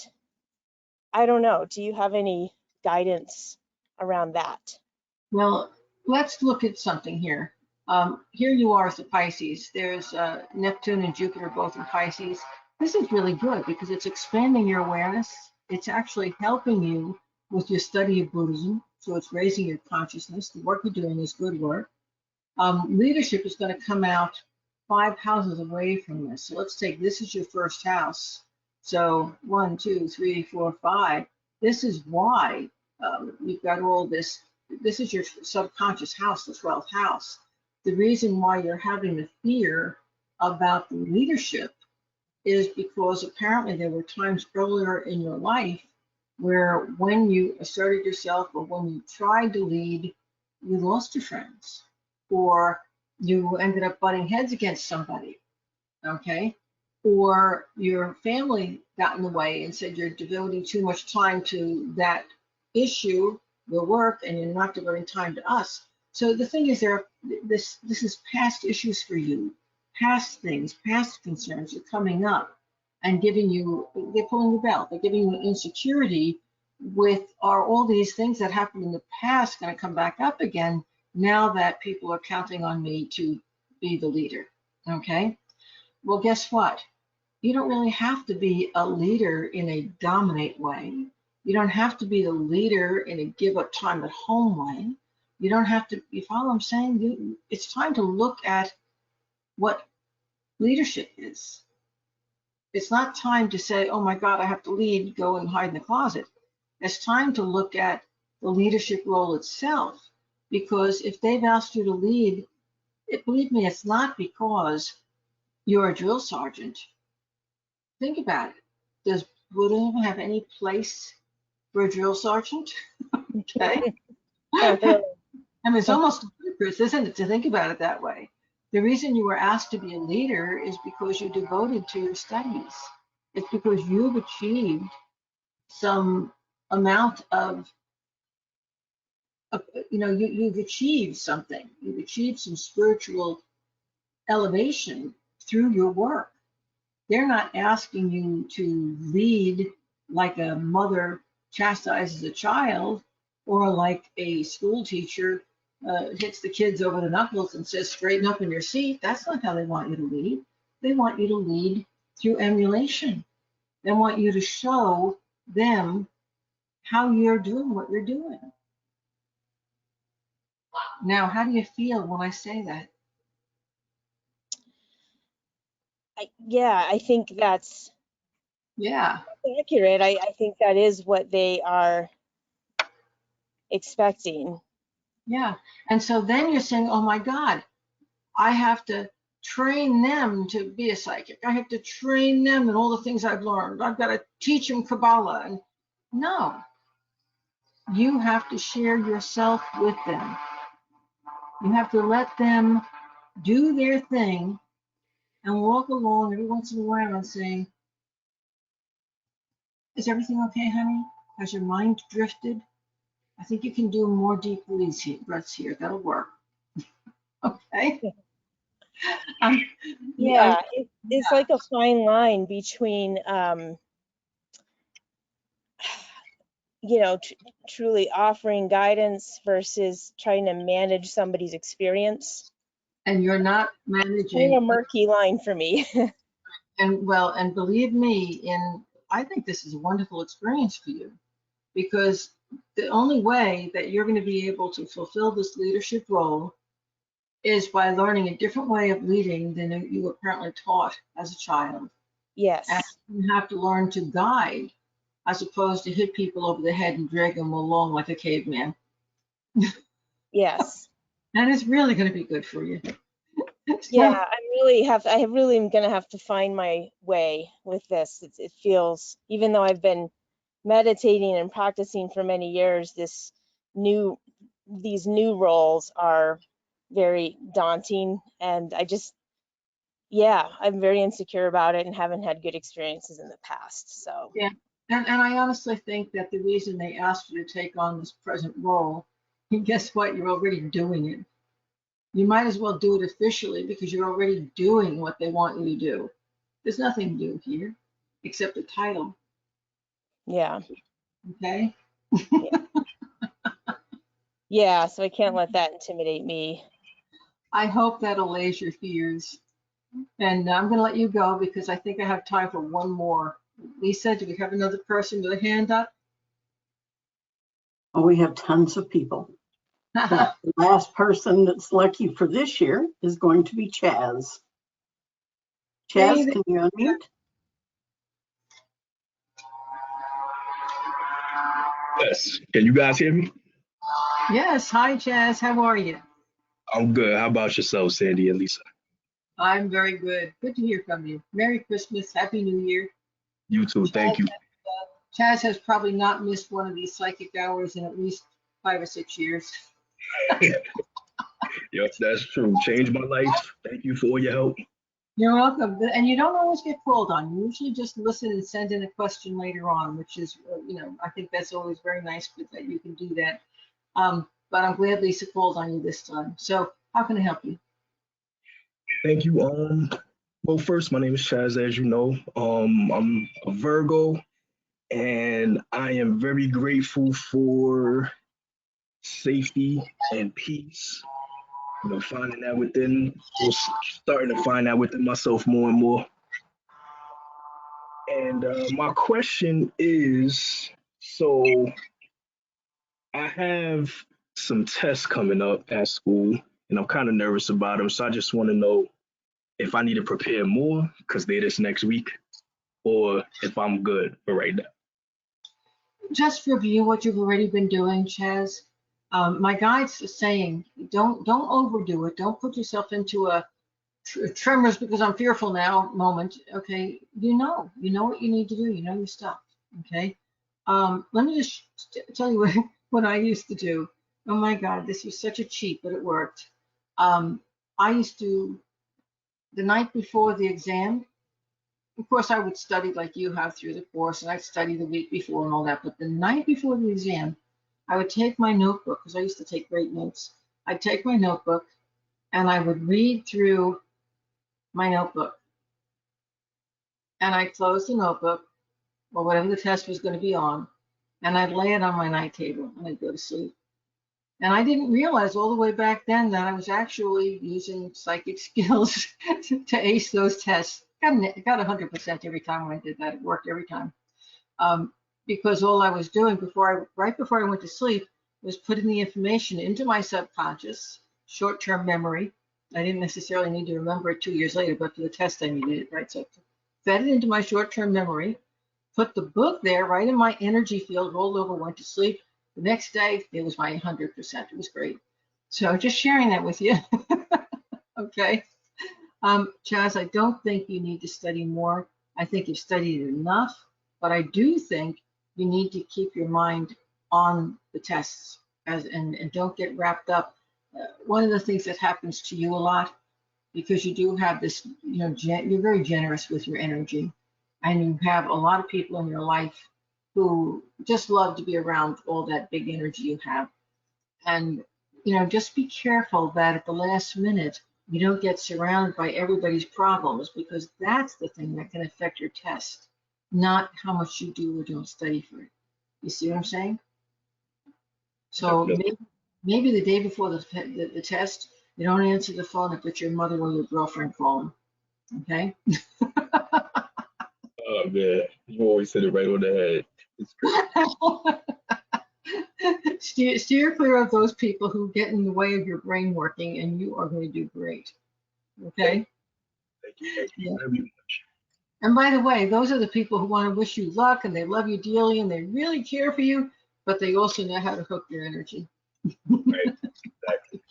I don't know, do you have any guidance around that? Well, let's look at something here. Here you are as a Pisces. There's Neptune and Jupiter both in Pisces. This is really good because it's expanding your awareness. It's actually helping you with your study of Buddhism. So it's raising your consciousness. The work you're doing is good work. Leadership is going to come out 5 houses away from this. So let's take, this is your first house. So 1, 2, 3, 4, 5. This is why you've got all this. This is your subconscious house, the 12th house. The reason why you're having the fear about the leadership is because apparently there were times earlier in your life where when you asserted yourself or when you tried to lead, you lost your friends or you ended up butting heads against somebody, okay? Or your family got in the way and said you're devoting too much time to that issue, your work, and you're not devoting time to us. So the thing is, this is past issues for you, past things, past concerns are coming up and giving you, they're pulling the belt, they're giving you an insecurity with, are all these things that happened in the past going to come back up again now that people are counting on me to be the leader, okay? Well, guess what? You don't really have to be a leader in a dominate way. You don't have to be the leader in a give up time at home way. You don't have to, you follow what I'm saying? It's time to look at what leadership is. It's not time to say, oh my God, I have to lead, go and hide in the closet. It's time to look at the leadership role itself, because if they've asked you to lead, believe me, it's not because you're a drill sergeant. Think about it. Does Buddhism have any place for a drill sergeant? Okay. Not really. I mean, it's almost ludicrous, isn't it, to think about it that way? The reason you were asked to be a leader is because you're devoted to your studies. It's because you've achieved some amount of, you've achieved something. You've achieved some spiritual elevation through your work. They're not asking you to lead like a mother chastises a child, or like a school teacher hits the kids over the knuckles and says, straighten up in your seat. That's not how they want you to lead. They want you to lead through emulation. They want you to show them how you're doing what you're doing. Now, how do you feel when I say that? Yeah, I think that's Yeah, accurate. I think that is what they are expecting. yeah. And so then you're saying, oh my God, I have to train them to be a psychic. I have to train them in all the things I've learned. I've got to teach them Kabbalah. And no, you have to share yourself with them. You have to let them do their thing and walk along every once in a while and saying, is everything okay, honey? Has your mind drifted? I think you can do more deep breaths here. That'll work. Okay. Yeah, it's like a fine line between, truly offering guidance versus trying to manage somebody's experience. And you're not Kind managing. of a murky line for me. And believe me, I think this is a wonderful experience for you, because the only way that you're going to be able to fulfill this leadership role is by learning a different way of leading than you were apparently taught as a child. Yes. And you have to learn to guide as opposed to hit people over the head and drag them along like a caveman. Yes. And it's really going to be good for you. Yeah, I really am gonna have to find my way with this. It feels, even though I've been meditating and practicing for many years, these new roles are very daunting, and I'm very insecure about it and haven't had good experiences in the past. So Yeah, and I honestly think that the reason they asked you to take on this present role, and guess what? You're already doing it. You might as well do it officially because you're already doing what they want you to do. There's nothing new here except the title, yeah. okay? Yeah, so I can't let that intimidate me. I hope that allays your fears. And I'm going to let you go because I think I have time for one more. Lisa, do we have another person with a hand up? Oh, we have tons of people. The last person that's lucky for this year is going to be Chaz. Chaz, can you unmute? Yes. Can you guys hear me? Yes. Hi, Chaz. How are you? I'm good. How about yourself, Sandy and Lisa? I'm very good. Good to hear from you. Merry Christmas. Happy New Year. You too. Thank you. Chaz has probably not missed one of these psychic hours in at least 5 or 6 years. Yep, that's true. Changed my life. Thank you for all your help. You're welcome. And you don't always get called on. You usually just listen and send in a question later on, which is, I think that's always very nice that you can do that. But I'm glad Lisa called on you this time. So how can I help you? Thank you. Well, first, my name is Chaz, as you know. I'm a Virgo, and I am very grateful for safety and peace. Finding that within, or starting to find that within myself more and more. And my question is, so I have some tests coming up at school, and I'm kind of nervous about them. So I just want to know if I need to prepare more because they're this next week. or if I'm good for right now. Just review what you've already been doing, Chaz. My guide's saying, don't overdo it. Don't put yourself into a tremors because I'm fearful now moment. Okay, you know what you need to do. You know your stuff. Okay. Let me just tell you what I used to do. Oh my God, this was such a cheat, but it worked. I used to, the night before the exam, of course, I would study like you have through the course, and I'd study the week before and all that. But the night before the exam, I would take my notebook, because I used to take great notes. I'd take my notebook and I would read through my notebook. And I'd close the notebook, or whatever the test was going to be on, and I'd lay it on my night table and I'd go to sleep. And I didn't realize all the way back then that I was actually using psychic skills to ace those tests. Got 100% every time when I did that. It worked every time. Because all I was doing right before I went to sleep was putting the information into my subconscious, short-term memory. I didn't necessarily need to remember it 2 years later, but for the test I needed it, right? So I fed it into my short-term memory, put the book there right in my energy field, rolled over, went to sleep. The next day, it was my 100%. It was great. So just sharing that with you. Okay. Chaz, I don't think you need to study more. I think you've studied enough, but I do think you need to keep your mind on the tests and don't get wrapped up. One of the things that happens to you a lot, because you do have this, you're very generous with your energy, and you have a lot of people in your life who just love to be around all that big energy you have. And, just be careful that at the last minute, you don't get surrounded by everybody's problems, because that's the thing that can affect your test, not how much you do or don't study for it. You see what I'm saying? So maybe the day before the test, you don't answer the phone if it's your mother or your girlfriend calling. Okay? Oh man, you always hit it right on the head. It's great. Steer clear of those people who get in the way of your brain working, and you are going to do great. Okay? Thank you very much. And by the way, those are the people who want to wish you luck, and they love you dearly, and they really care for you, but they also know how to hook your energy. Right, exactly.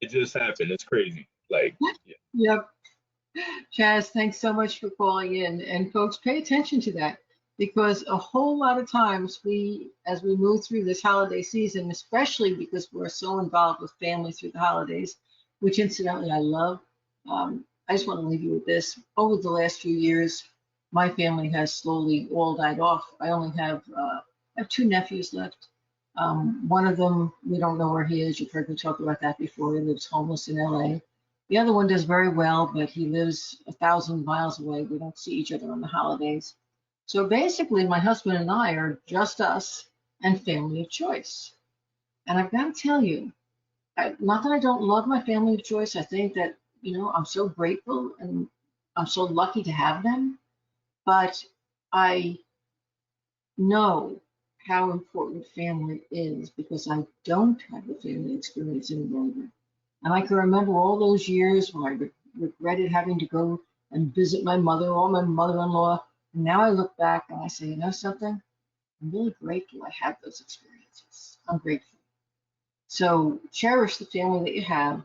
It just happened. It's crazy. Like, yeah. Yep. Chaz, thanks so much for calling in. And folks, pay attention to that, because a whole lot of times as we move through this holiday season, especially because we're so involved with family through the holidays, which incidentally I love. I just want to leave you with this. Over the last few years, my family has slowly all died off. I only have, I have 2 nephews left. One of them, we don't know where he is. You've heard me talk about that before. He lives homeless in LA. The other one does very well, but he lives 1,000 miles away. We don't see each other on the holidays. So basically, my husband and I are just us and family of choice. And I've got to tell you, not that I don't love my family of choice. I think that, I'm so grateful and I'm so lucky to have them. But I know how important family is, because I don't have the family experience any longer. And I can remember all those years when I regretted having to go and visit my mother or my mother-in-law. And now I look back and I say, you know something? I'm really grateful I had those experiences. I'm grateful. So cherish the family that you have.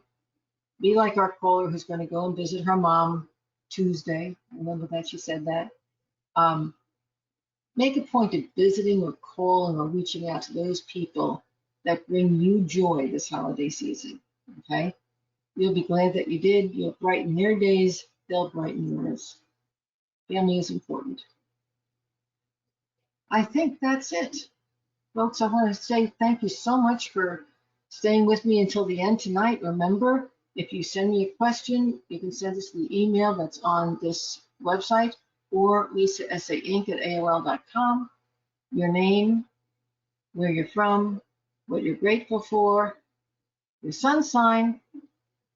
Be like our caller who's going to go and visit her mom Tuesday. I remember that she said that. Make a point of visiting or calling or reaching out to those people that bring you joy this holiday season. Okay? You'll be glad that you did. You'll brighten their days. They'll brighten yours. Family is important. I think that's it. Folks, I want to say thank you so much for staying with me until the end tonight. Remember, if you send me a question, you can send us the email that's on this website, or lisasa.inc@aol.com. Your name, where you're from, what you're grateful for, your sun sign,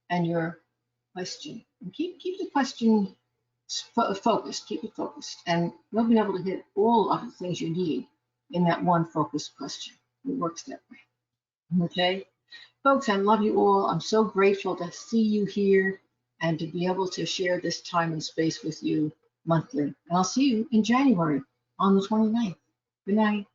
and your question. And keep the question focused, keep it focused, and you'll be able to hit all of the things you need in that one focused question. It works that way. Okay? Folks, I love you all. I'm so grateful to see you here and to be able to share this time and space with you. monthly. And I'll see you in January on the 29th. Good night.